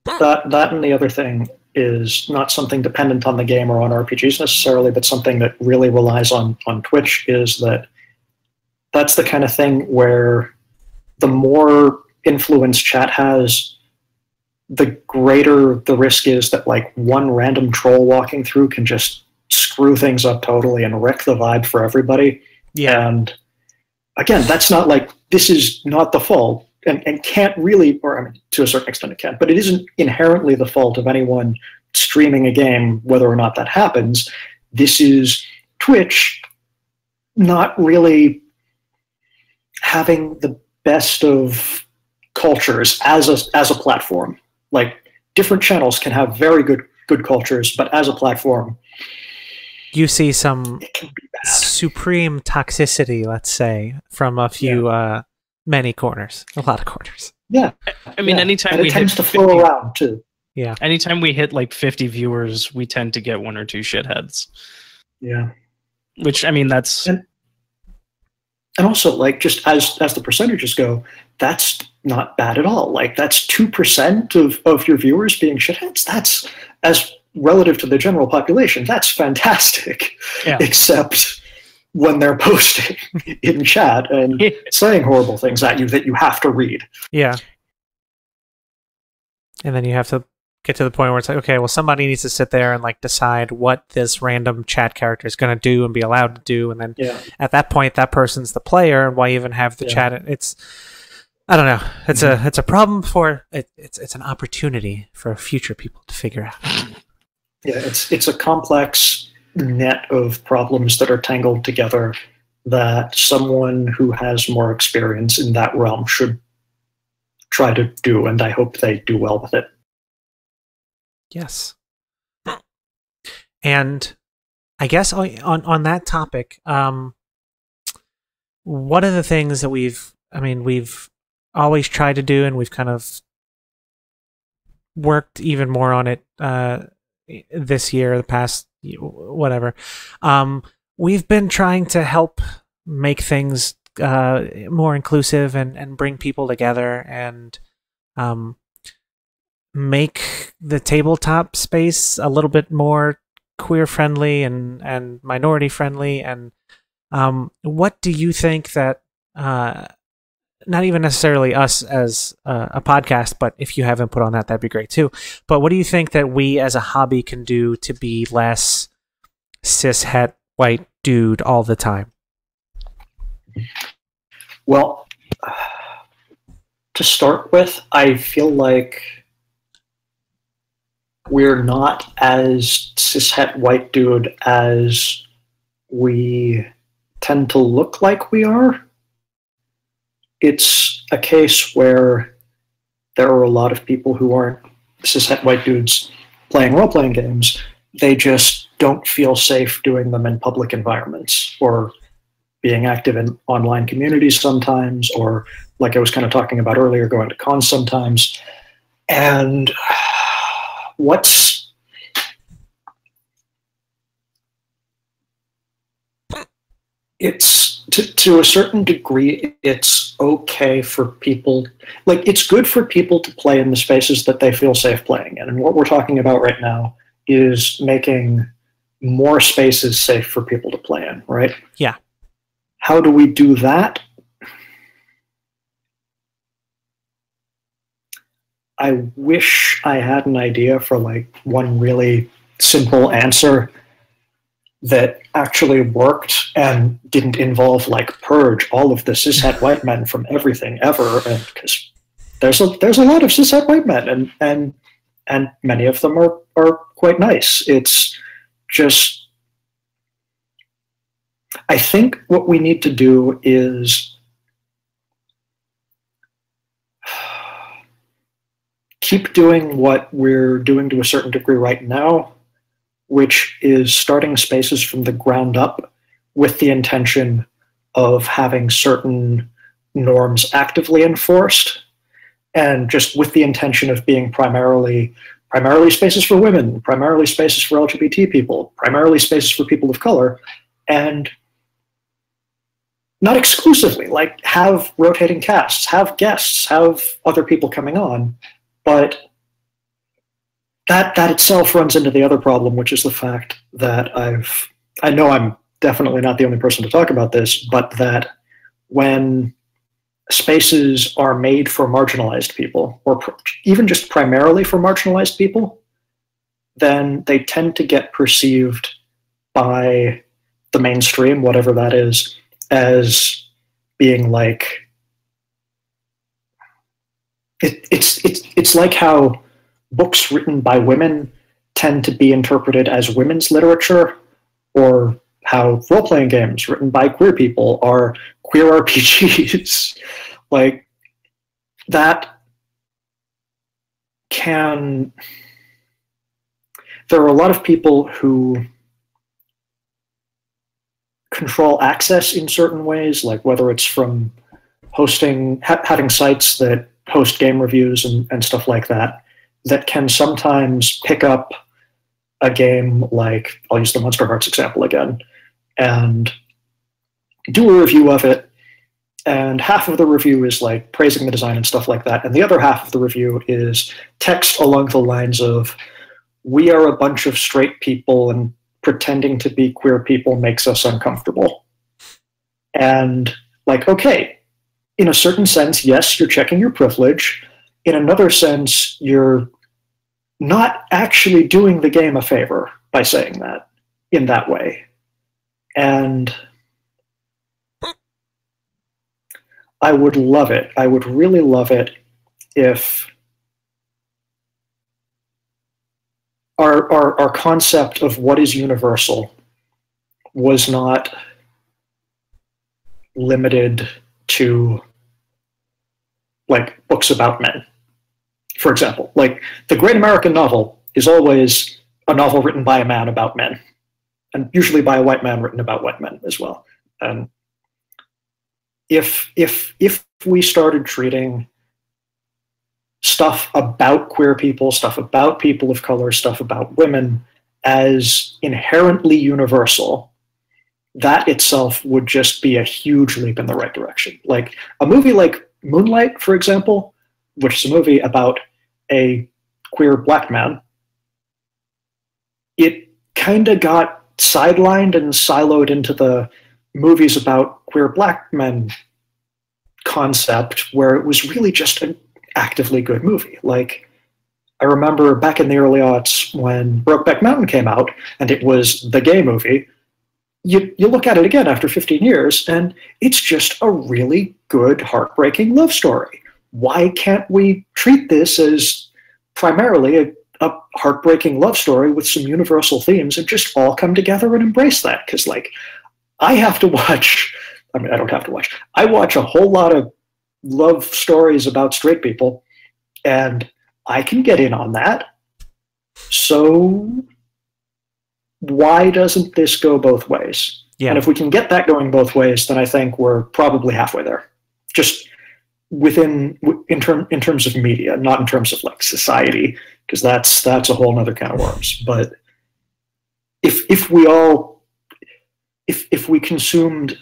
That and the other thing is not something dependent on the game or on RPGs necessarily, but something that really relies on Twitch, is that that's the kind of thing where the more influence chat has, the greater the risk is that like one random troll walking through can just screw things up totally and wreck the vibe for everybody. Yeah. And again, that's not like, this is not the fault, and can't really, or I mean, to a certain extent it can, but it isn't inherently the fault of anyone streaming a game, whether or not that happens. This is Twitch not really having the best of cultures as a platform. Like, different channels can have very good cultures, but as a platform, you see some it can be bad. supreme toxicity, let's say, from a few many corners, a lot of corners. Yeah, I mean, yeah. anytime and we it tends hit to flow 50 around too. Yeah. anytime we hit like 50 viewers, we tend to get one or two shitheads. Yeah, Which, I mean, that's and also, like, just as the percentages go, that's not bad at all. Like, that's 2% of your viewers being shitheads. That's, as relative to the general population, that's fantastic. Yeah. Except when they're posting in chat and saying horrible things at you that you have to read. Yeah. And then you have to get to the point where it's like, okay, well, somebody needs to sit there and like decide what this random chat character is going to do and be allowed to do. And then at that point, that person's the player, and why even have the chat? It's, I don't know. It's a problem for it's an opportunity for future people to figure out. Yeah, it's a complex net of problems that are tangled together that someone who has more experience in that realm should try to do, and I hope they do well with it. Yes. And I guess on that topic, one of the things that we've always tried to do, and we've kind of worked even more on it this year, the past whatever, we've been trying to help make things more inclusive and bring people together, and make the tabletop space a little bit more queer friendly and minority friendly. And what do you think that, not even necessarily us as a podcast, but if you have input on that, that'd be great too. But what do you think that we as a hobby can do to be less cishet white dude all the time? Well, to start with, I feel like we're not as cishet white dude as we tend to look like we are. It's a case where there are a lot of people who aren't cishet white dudes playing role-playing games. They just don't feel safe doing them in public environments, or being active in online communities sometimes, or, like I was kind of talking about earlier, going to cons sometimes. And it's to a certain degree, it's okay for people, like, it's good for people to play in the spaces that they feel safe playing in. And what we're talking about right now is making more spaces safe for people to play in, right? Yeah. How do we do that? I wish I had an idea for like one really simple answer that actually worked and didn't involve like purge all of the cishet white men from everything ever, and because there's a lot of cishet white men, and many of them are quite nice. It's just, I think what we need to do is keep doing what we're doing to a certain degree right now, which is starting spaces from the ground up with the intention of having certain norms actively enforced, and just with the intention of being primarily spaces for women, primarily spaces for LGBT people, primarily spaces for people of color, and not exclusively, like, have rotating casts, have guests, have other people coming on, but that itself runs into the other problem, which is the fact that I know I'm definitely not the only person to talk about this, but that when spaces are made for marginalized people, or even just primarily for marginalized people, then they tend to get perceived by the mainstream, whatever that is, as being like it's like how books written by women tend to be interpreted as women's literature, or how role-playing games written by queer people are queer RPGs. Like, that can... There are a lot of people who control access in certain ways, like whether it's from hosting, having sites that host game reviews and stuff like that, that can sometimes pick up a game like, I'll use the Monster Hearts example again, and do a review of it, and half of the review is like praising the design and stuff like that, and the other half of the review is text along the lines of, we are a bunch of straight people and pretending to be queer people makes us uncomfortable. And like, okay, in a certain sense, yes, you're checking your privilege. In another sense, you're not actually doing the game a favor by saying that in that way. And I would love it. I would really love it if our concept of what is universal was not limited to like books about men. For example, like the great American novel is always a novel written by a man about men, and usually by a white man written about white men as well. And if we started treating stuff about queer people, stuff about people of color, stuff about women as inherently universal, that itself would just be a huge leap in the right direction. Like a movie like Moonlight, for example, which is a movie about a queer black man, it kind of got sidelined and siloed into the movies about queer black men concept, where it was really just an actively good movie. Like, I remember back in the early aughts when Brokeback Mountain came out and it was the gay movie, you look at it again after 15 years and it's just a really good, heartbreaking love story. Why can't we treat this as primarily a heartbreaking love story with some universal themes and just all come together and embrace that? Because, like, I have to watch, I mean, I don't have to watch, I watch a whole lot of love stories about straight people, and I can get in on that. So why doesn't this go both ways? Yeah. And if we can get that going both ways, then I think we're probably halfway there. Just in terms of media, not in terms of like society, because that's a whole other can of worms. But if we consumed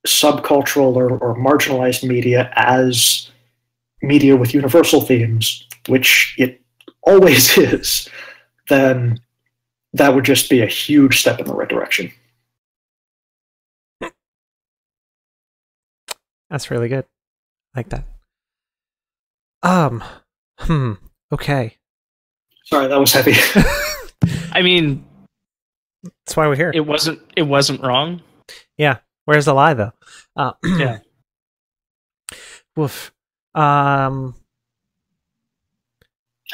subcultural or marginalized media as media with universal themes, which it always is, then that would just be a huge step in the right direction. That's really good. I like that. Okay. Sorry, that was heavy. I mean, that's why we're here. It wasn't wrong. Yeah. Where's the lie, though? Yeah. Woof. How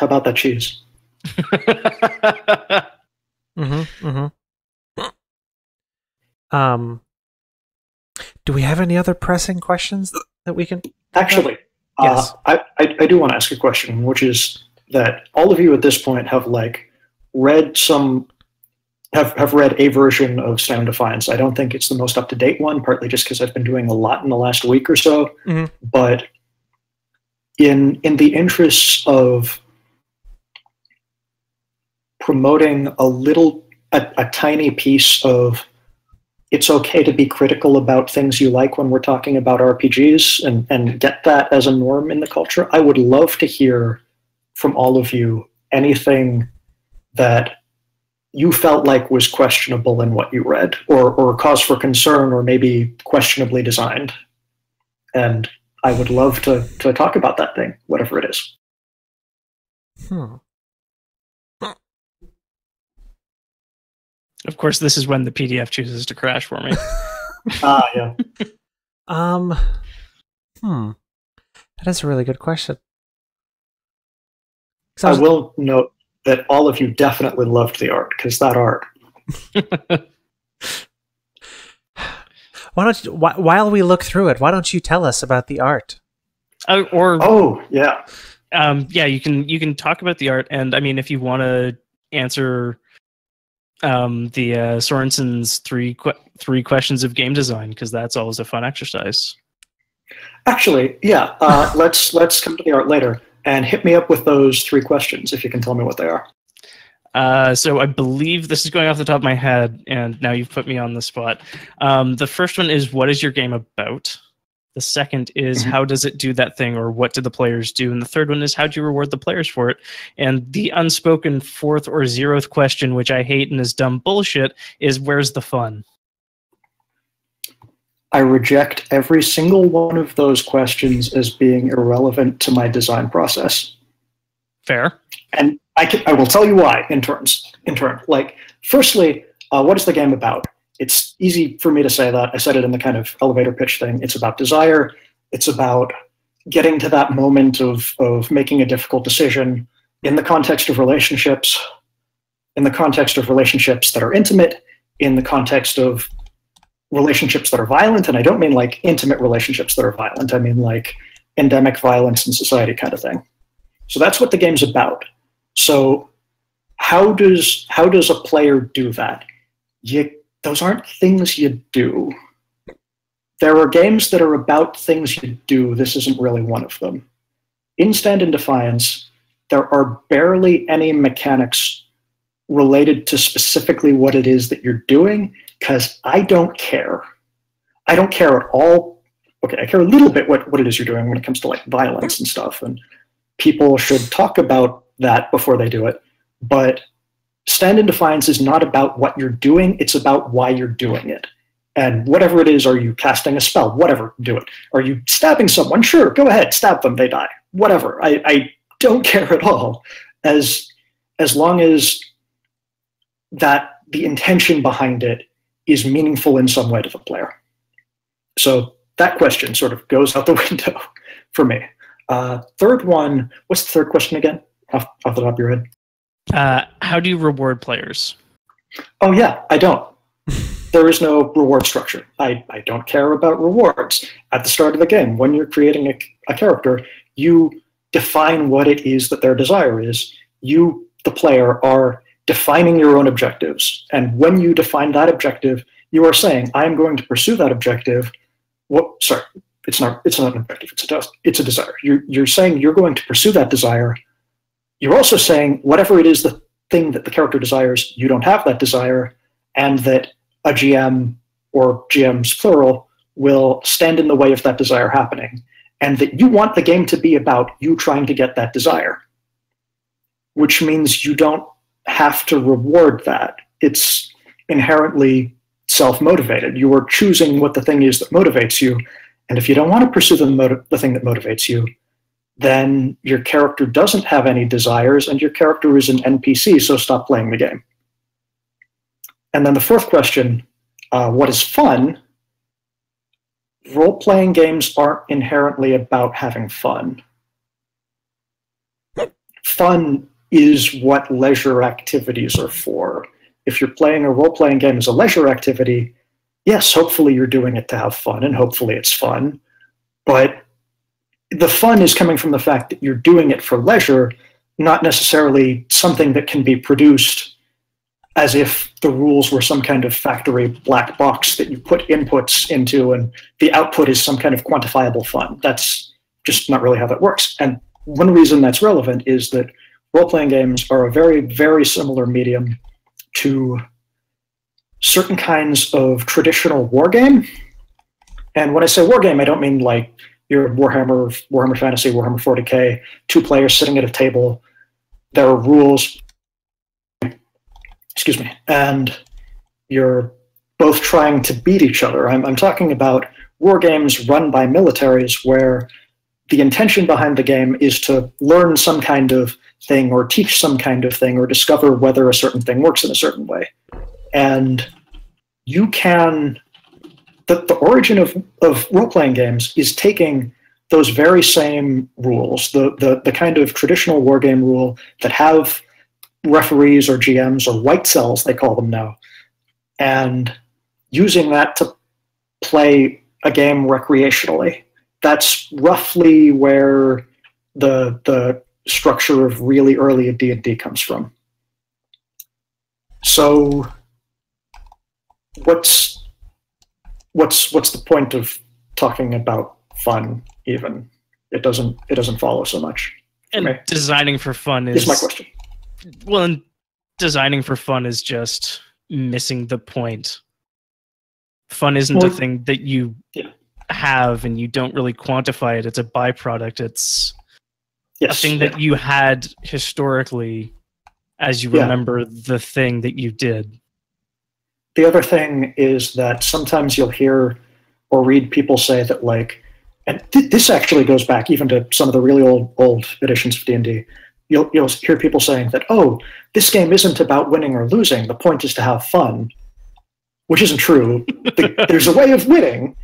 about that cheese? Do we have any other pressing questions that we can... Actually, yes. I do want to ask a question, which is that all of you at this point have like read have read a version of Stand in Defiance. I don't think it's the most up-to-date one, partly just because I've been doing a lot in the last week or so. Mm-hmm. But in the interests of promoting a tiny piece of it's okay to be critical about things you like when we're talking about RPGs and get that as a norm in the culture, I would love to hear from all of you anything that you felt like was questionable in what you read, or cause for concern, or maybe questionably designed. And I would love to talk about that thing, whatever it is. Of course, this is when the PDF chooses to crash for me. Yeah. That is a really good question. I will note that all of you definitely loved the art, because that art. Why don't you, while we look through it, why don't you tell us about the art? Yeah, you can talk about the art, and I mean, if you want to answer the Sorensen's three questions of game design, because that's always a fun exercise. Actually, yeah. Let's come to the art later, and hit me up with those 3 questions if you can tell me what they are. So I believe this is going off the top of my head, and now you've put me on the spot. The first one is, what is your game about? The second is, how does it do that thing, or what do the players do? And the third one is, how do you reward the players for it? And the unspoken 4th or 0th question, which I hate and is dumb bullshit, is, where's the fun? I reject every single one of those questions as being irrelevant to my design process. Fair. And I will tell you why in turn. Like, firstly, what is the game about? It's easy for me to say that. I said it in the kind of elevator pitch thing. It's about desire. It's about getting to that moment of making a difficult decision in the context of relationships, in the context of relationships that are intimate, in the context of relationships that are violent. And I don't mean like intimate relationships that are violent. I mean like endemic violence in society kind of thing. So that's what the game's about. So how does a player do that? Those aren't things you do. There are games that are about things you do. This isn't really one of them. In Stand in Defiance, there are barely any mechanics related to specifically what it is that you're doing, because I don't care. I don't care at all. Okay, I care a little bit what it is you're doing when it comes to like violence and stuff, and people should talk about that before they do it. But Stand in Defiance is not about what you're doing, it's about why you're doing it. And whatever it is, are you casting a spell? Whatever, do it. Are you stabbing someone? Sure, go ahead, stab them, they die. Whatever, I don't care at all. As long as that the intention behind it is meaningful in some way to the player. So that question sort of goes out the window for me. Third one, what's the third question again, off the top of your head? How do you reward players? Oh yeah, I don't. There is no reward structure. I don't care about rewards. At the start of the game, when you're creating a character, you define what it is that their desire is. You, the player, are defining your own objectives. And when you define that objective, you are saying, I'm going to pursue that objective. It's not an objective, it's a desire. You're saying you're going to pursue that desire. You're also saying whatever it is the thing that the character desires, you don't have that desire, and that a GM, or GMs plural, will stand in the way of that desire happening, and that you want the game to be about you trying to get that desire, which means you don't have to reward that. It's inherently self-motivated. You are choosing what the thing is that motivates you, and if you don't want to pursue the thing that motivates you, then your character doesn't have any desires, and your character is an NPC, so stop playing the game. And then the fourth question, what is fun? Role-playing games aren't inherently about having fun. Fun is what leisure activities are for. If you're playing a role-playing game as a leisure activity, yes, hopefully you're doing it to have fun, and hopefully it's fun, but the fun is coming from the fact that you're doing it for leisure, not necessarily something that can be produced as if the rules were some kind of factory black box that you put inputs into and the output is some kind of quantifiable fun. That's just not really how that works. And one reason that's relevant is that role-playing games are a very, very similar medium to certain kinds of traditional war game. And when I say war game, I don't mean like your Warhammer Fantasy, Warhammer 40k, 2 players sitting at a table. There are rules, excuse me, and you're both trying to beat each other. I'm talking about war games run by militaries where the intention behind the game is to learn some kind of thing or teach some kind of thing or discover whether a certain thing works in a certain way. And you can... The origin of role-playing games is taking those very same rules, the kind of traditional wargame rule that have referees or GMs or white cells, they call them now, and using that to play a game recreationally. That's roughly where the structure of really early D&D comes from. So what's the point of talking about fun even? It doesn't follow so much. And designing for fun is my question. Well, and designing for fun is just missing the point. Fun isn't a thing that you have and you don't really quantify it. It's a byproduct. It's a thing that you had historically as you remember the thing that you did. The other thing is that sometimes you'll hear or read people say that, like, and this actually goes back even to some of the really old editions of D&D. You'll hear people saying that, oh, this game isn't about winning or losing. The point is to have fun, which isn't true. There's a way of winning,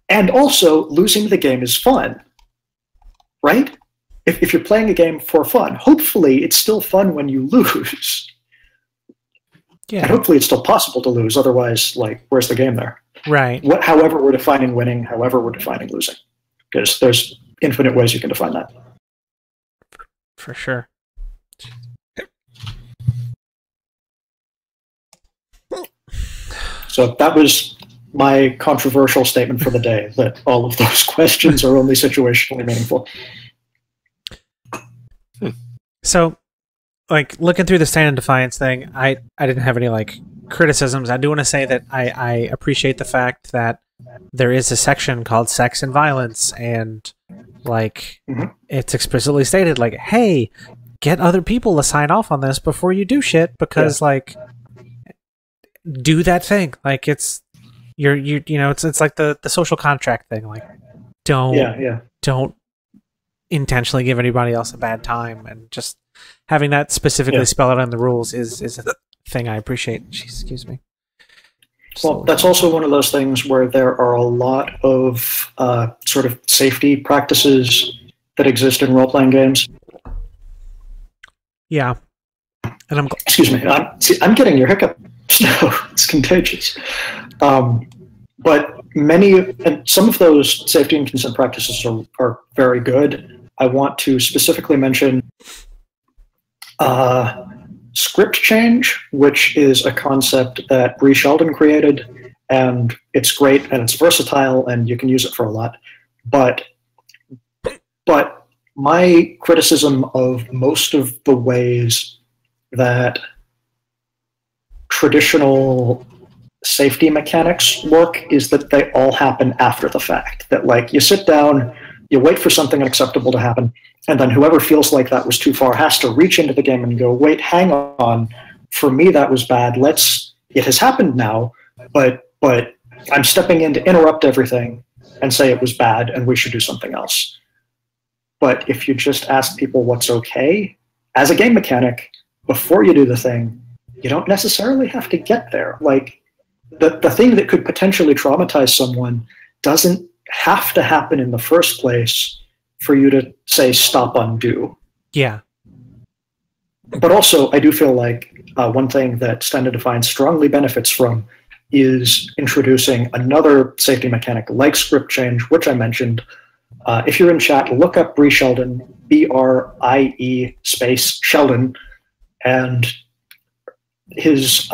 and also losing the game is fun, right? If you're playing a game for fun, hopefully it's still fun when you lose. Yeah. And hopefully it's still possible to lose. Otherwise, like, where's the game there? Right. However we're defining winning, however we're defining losing. Because there's infinite ways you can define that. For sure. So that was my controversial statement for the day, that all of those questions are only situationally meaningful. So, like, looking through the Stand in Defiance thing, I didn't have any, like, criticisms. I do want to say that I appreciate the fact that there is a section called Sex and Violence, and, like, it's explicitly stated, like, hey, get other people to sign off on this before you do shit, because, like, do that thing. Like, it's, you know, it's like the social contract thing. Like, don't intentionally give anybody else a bad time, and just having that specifically spelled out in the rules is a thing I appreciate. Jeez, excuse me. Well, that's also one of those things where there are a lot of sort of safety practices that exist in role-playing games. Yeah. And excuse me, I'm getting your hiccup. It's contagious. But some of those safety and consent practices are very good. I want to specifically mention script change, which is a concept that Bree Sheldon created, and it's great and it's versatile and you can use it for a lot. But my criticism of most of the ways that traditional safety mechanics work is that they all happen after the fact. That, like, you sit down, you wait for something unacceptable to happen, and then whoever feels like that was too far has to reach into the game and go, wait, hang on, for me that was bad. It has happened now, but I'm stepping in to interrupt everything and say it was bad and we should do something else. But if you just ask people what's okay, as a game mechanic, before you do the thing, you don't necessarily have to get there. Like, the thing that could potentially traumatize someone doesn't have to happen in the first place for you to say stop, undo. Yeah. But also, I do feel like one thing that Stand in Defiance strongly benefits from is introducing another safety mechanic like script change, which I mentioned. If you're in chat, look up Bree Sheldon, BRIE space Sheldon, and his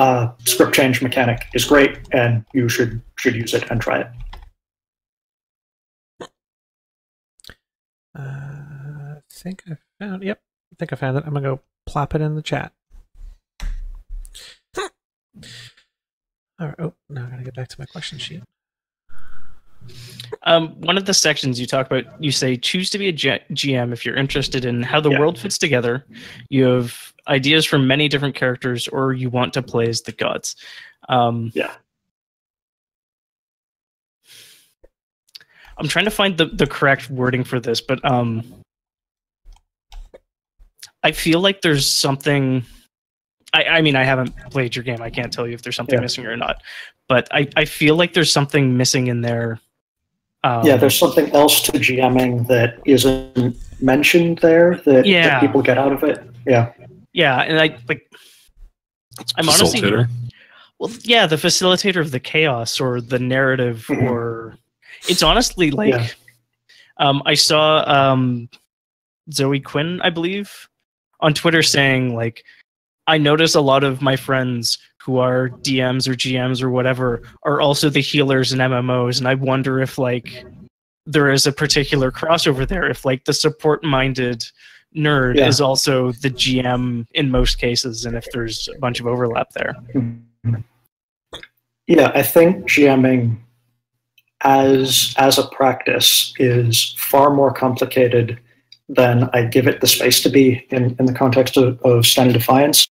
script change mechanic is great, and you should use it and try it. I think I found. Yep, I think I found it. I'm gonna go plop it in the chat. All right. Oh, now I gotta get back to my question sheet. One of the sections you talk about, you say, choose to be a GM if you're interested in how the world fits together. You have ideas from many different characters, or you want to play as the gods. Yeah. I'm trying to find the correct wording for this, but I feel like there's something. I mean, I haven't played your game. I can't tell you if there's something missing or not. But I feel like there's something missing in there. There's something else to GMing that isn't mentioned there that people get out of it. Yeah. Yeah, and I'm honestly. Well, yeah, the facilitator of the chaos or the narrative, or it's honestly like, I saw Zoe Quinn, I believe, on Twitter saying like, I notice a lot of my friends who are DMs or GMs or whatever are also the healers in MMOs, and I wonder if like there is a particular crossover there, if like the support-minded nerd is also the GM in most cases, and if there's a bunch of overlap there. Yeah, I think GMing as a practice is far more complicated than I give it the space to be in the context of Stand in Defiance.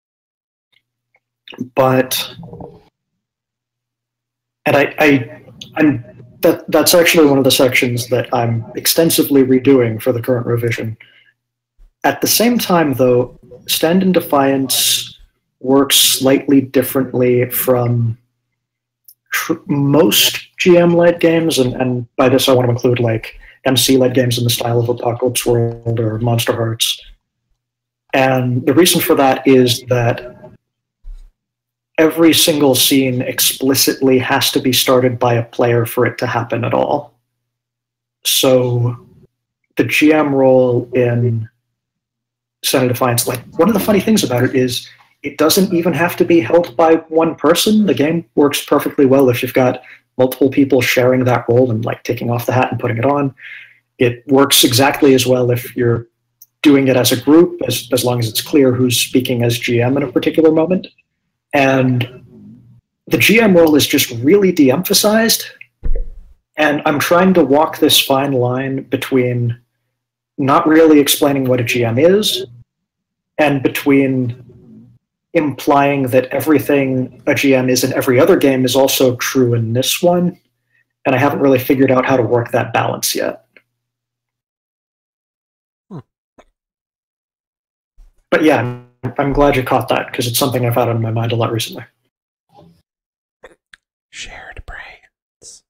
But that's actually one of the sections that I'm extensively redoing for the current revision. At the same time, though, Stand in Defiance works slightly differently from most GM-led games, and by this I want to include like MC-led games in the style of Apocalypse World or Monster Hearts. And the reason for that is that every single scene explicitly has to be started by a player for it to happen at all. So the GM role in Stand in Defiance, like one of the funny things about it is it doesn't even have to be held by one person. The game works perfectly well if you've got multiple people sharing that role and like taking off the hat and putting it on. It works exactly as well if you're doing it as a group, as long as it's clear who's speaking as GM in a particular moment. And the GM role is just really de-emphasized, and I'm trying to walk this fine line between not really explaining what a GM is and between implying that everything a GM is in every other game is also true in this one, and I haven't really figured out how to work that balance yet. But yeah, I'm glad you caught that, because it's something I've had on my mind a lot recently. Shared brains.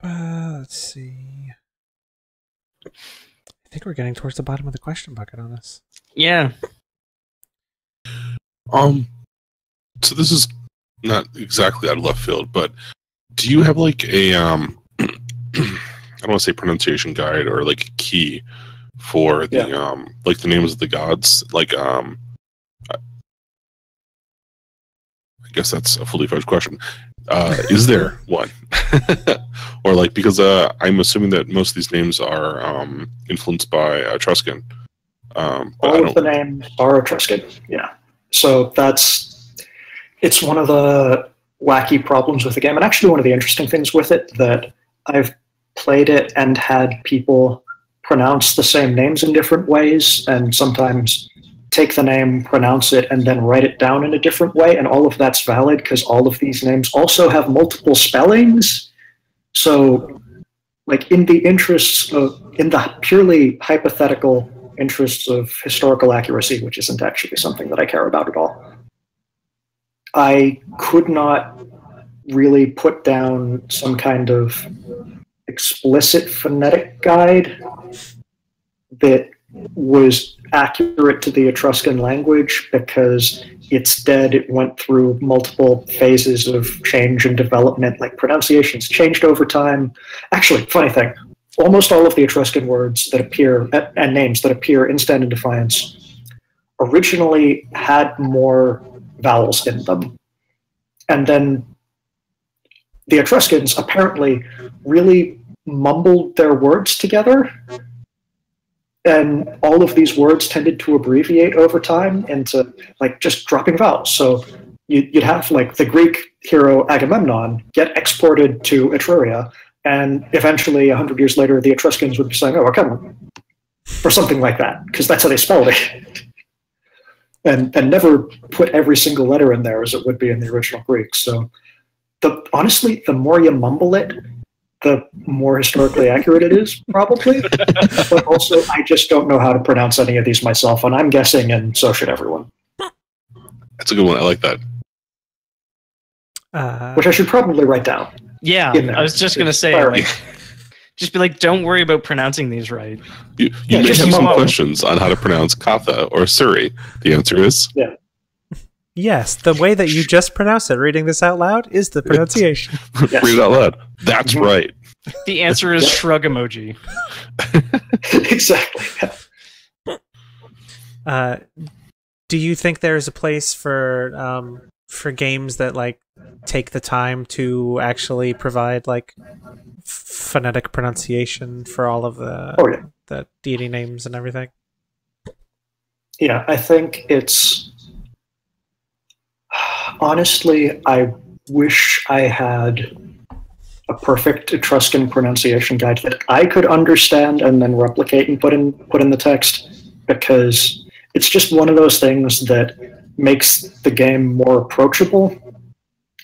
Let's see. I think we're getting towards the bottom of the question bucket on this. Yeah. So this is not exactly out of left field, but do you have like a I don't want to say pronunciation guide or like a key for the like the names of the gods? Like I guess that's a fully fledged question. Is there one? Or like, because I'm assuming that most of these names are influenced by Etruscan. All of the names are Etruscan, yeah. So it's one of the wacky problems with the game, and actually one of the interesting things with it, that I've played it and had people pronounce the same names in different ways, and sometimes take the name, pronounce it, and then write it down in a different way, and all of that's valid because all of these names also have multiple spellings. So, like, in the purely hypothetical interests of historical accuracy, which isn't actually something that I care about at all, I could not really put down some kind of explicit phonetic guide that was accurate to the Etruscan language, because instead it went through multiple phases of change and development, like pronunciations changed over time. Actually, funny thing, almost all of the Etruscan words that appear and names that appear in Stand in Defiance originally had more vowels in them. And then the Etruscans apparently really mumbled their words together, and all of these words tended to abbreviate over time into like just dropping vowels. So you'd have like the Greek hero Agamemnon get exported to Etruria, and eventually, 100 years later, the Etruscans would be saying, "Oh, come on," or something like that, because that's how they spelled it. and never put every single letter in there as it would be in the original Greek. So, honestly, the more you mumble it, the more historically accurate it is, probably. But also, I just don't know how to pronounce any of these myself, and I'm guessing, and so should everyone. That's a good one. I like that. Which I should probably write down. Yeah, I was just going to say, like, just be like, don't worry about pronouncing these right. You may have some questions on how to pronounce Katha or Suri. The answer is... Yeah. Yes, the way that you just pronounced it, reading this out loud, is the pronunciation. Yes. Read it out loud. That's right. The answer is shrug emoji. Exactly. Do you think there's a place for games that like take the time to actually provide like phonetic pronunciation for all of the deity names and everything? Yeah, I think it's... Honestly, I wish I had a perfect Etruscan pronunciation guide that I could understand and then replicate and put in the text, because it's just one of those things that makes the game more approachable.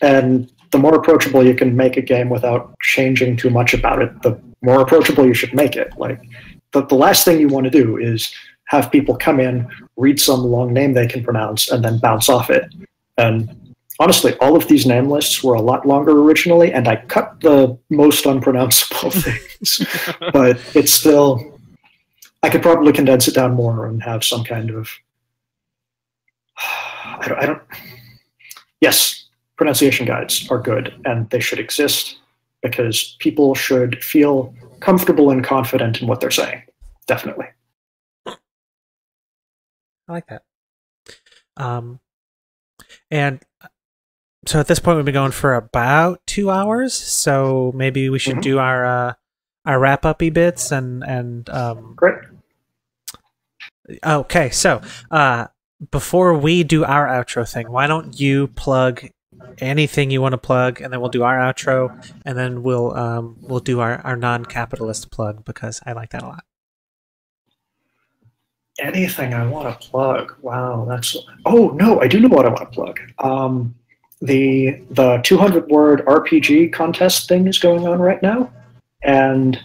And the more approachable you can make a game without changing too much about it, the more approachable you should make it. Like, the last thing you want to do is have people come in, read some long name they can pronounce, and then bounce off it. And honestly, all of these name lists were a lot longer originally, and I cut the most unpronounceable things. But it's still... I could probably condense it down more and have some kind of... I don't... Yes, pronunciation guides are good, and they should exist, because people should feel comfortable and confident in what they're saying. Definitely. I like that. And so at this point, we've been going for about 2 hours. So maybe we should do our wrap-up-y bits and Great. Okay, so before we do our outro thing, why don't you plug anything you want to plug, and then we'll do our outro, and then we'll do our non-capitalist plug, because I like that a lot. Anything I want to plug? Wow, that's... Oh, no, I do know what I want to plug. The 200-word RPG contest thing is going on right now, and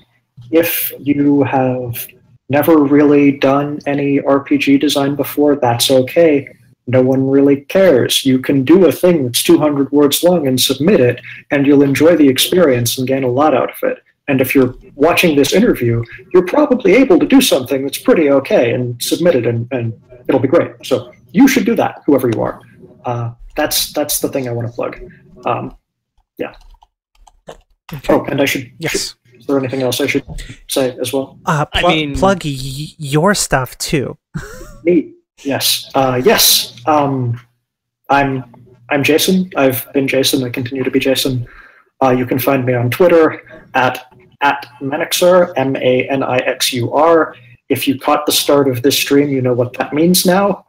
if you have never really done any RPG design before, that's okay. No one really cares. You can do a thing that's 200 words long and submit it, and you'll enjoy the experience and gain a lot out of it. And if you're watching this interview, you're probably able to do something that's pretty okay and submit it, and it'll be great. So you should do that, whoever you are. That's the thing I want to plug. Yeah. Okay. Oh, and I should... Yes. Is there anything else I should say as well? Plug your stuff, too. Me? Yes. Yes. I'm Jason. I've been Jason. I continue to be Jason. You can find me on Twitter at Manixur, Manixur. If you caught the start of this stream, you know what that means now.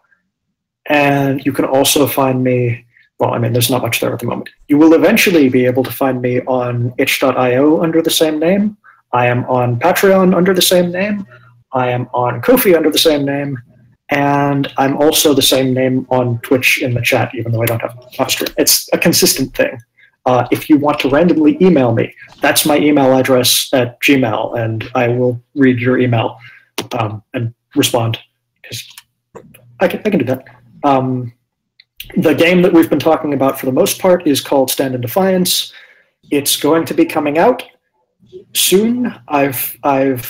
And you can also find me... Well, I mean, there's not much there at the moment. You will eventually be able to find me on itch.io under the same name. I am on Patreon under the same name. I am on Ko-fi under the same name. And I'm also the same name on Twitch in the chat, even though I don't have a stream. It's a consistent thing. If you want to randomly email me, that's my email address at Gmail, and I will read your email and respond, because I can do that. The game that we've been talking about for the most part is called Stand in Defiance. It's going to be coming out soon. I've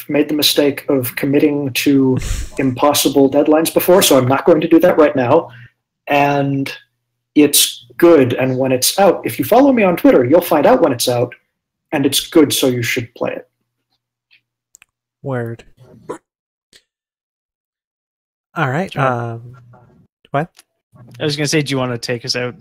made the mistake of committing to impossible deadlines before, so I'm not going to do that right now. And it's good, and when it's out, if you follow me on Twitter, you'll find out when it's out, and it's good, so you should play it. Word. All right. What? I was going to say, do you want to take us out?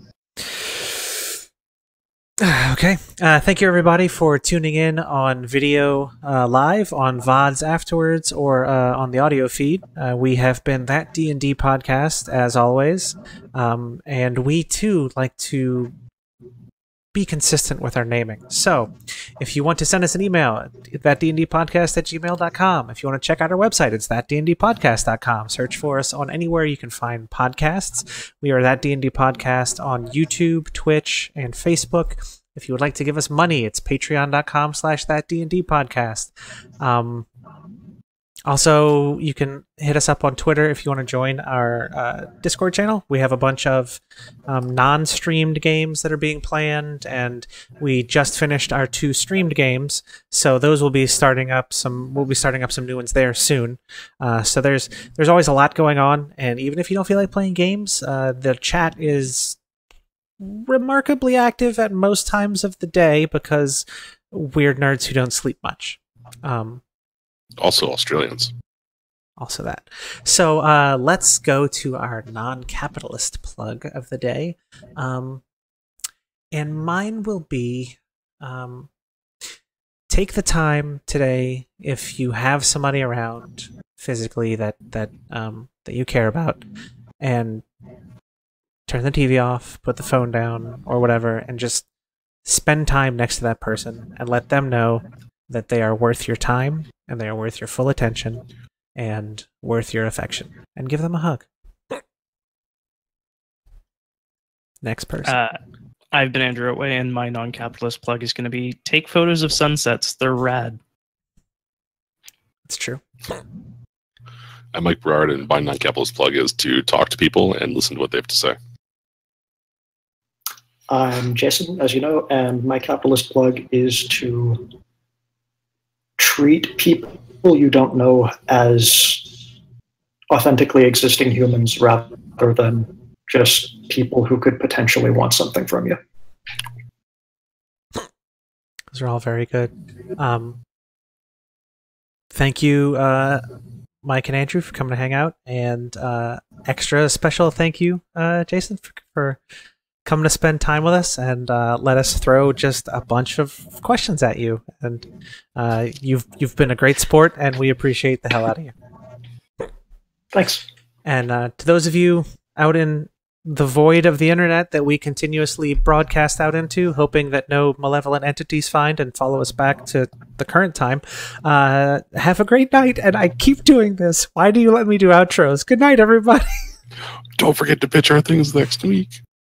Okay. Thank you, everybody, for tuning in on video live, on VODs afterwards, or on the audio feed. We have been That D&D Podcast, as always. And we, too, like to be consistent with our naming. So if you want to send us an email, thatdndpodcast@gmail.com. If you want to check out our website, it's thatdndpodcast.com. Search for us on anywhere you can find podcasts. We are That D&D Podcast on YouTube, Twitch, and Facebook. If you would like to give us money, it's patreon.com/thatdndpodcast. Also, you can hit us up on Twitter if you want to join our Discord channel. We have a bunch of non-streamed games that are being planned, and we just finished our 2 streamed games, so those will be starting up some. We'll be starting up some new ones there soon. So there's always a lot going on, and even if you don't feel like playing games, the chat is remarkably active at most times of the day because we're nerds who don't sleep much. Also Australians. Also that. So let's go to our non-capitalist plug of the day. And mine will be take the time today, if you have somebody around physically that you care about, and turn the TV off, put the phone down, or whatever, and just spend time next to that person and let them know that they are worth your time and they are worth your full attention and worth your affection. And give them a hug. Next person. I've been Andrew Otway, and my non-capitalist plug is going to be take photos of sunsets. They're rad. It's true. I'm Mike Berard, and my non-capitalist plug is to talk to people and listen to what they have to say. I'm Jason, as you know, and my capitalist plug is to treat people you don't know as authentically existing humans rather than just people who could potentially want something from you. Those are all very good. Thank you, Mike and Andrew, for coming to hang out, and extra special thank you, Jason, for coming to spend time with us and let us throw just a bunch of questions at you. And you've been a great sport, and we appreciate the hell out of you. Thanks. And to those of you out in the void of the internet that we continuously broadcast out into, hoping that no malevolent entities find and follow us back to the current time, have a great night. And I keep doing this. Why do you let me do outros? Good night, everybody. Don't forget to pitch our things next week.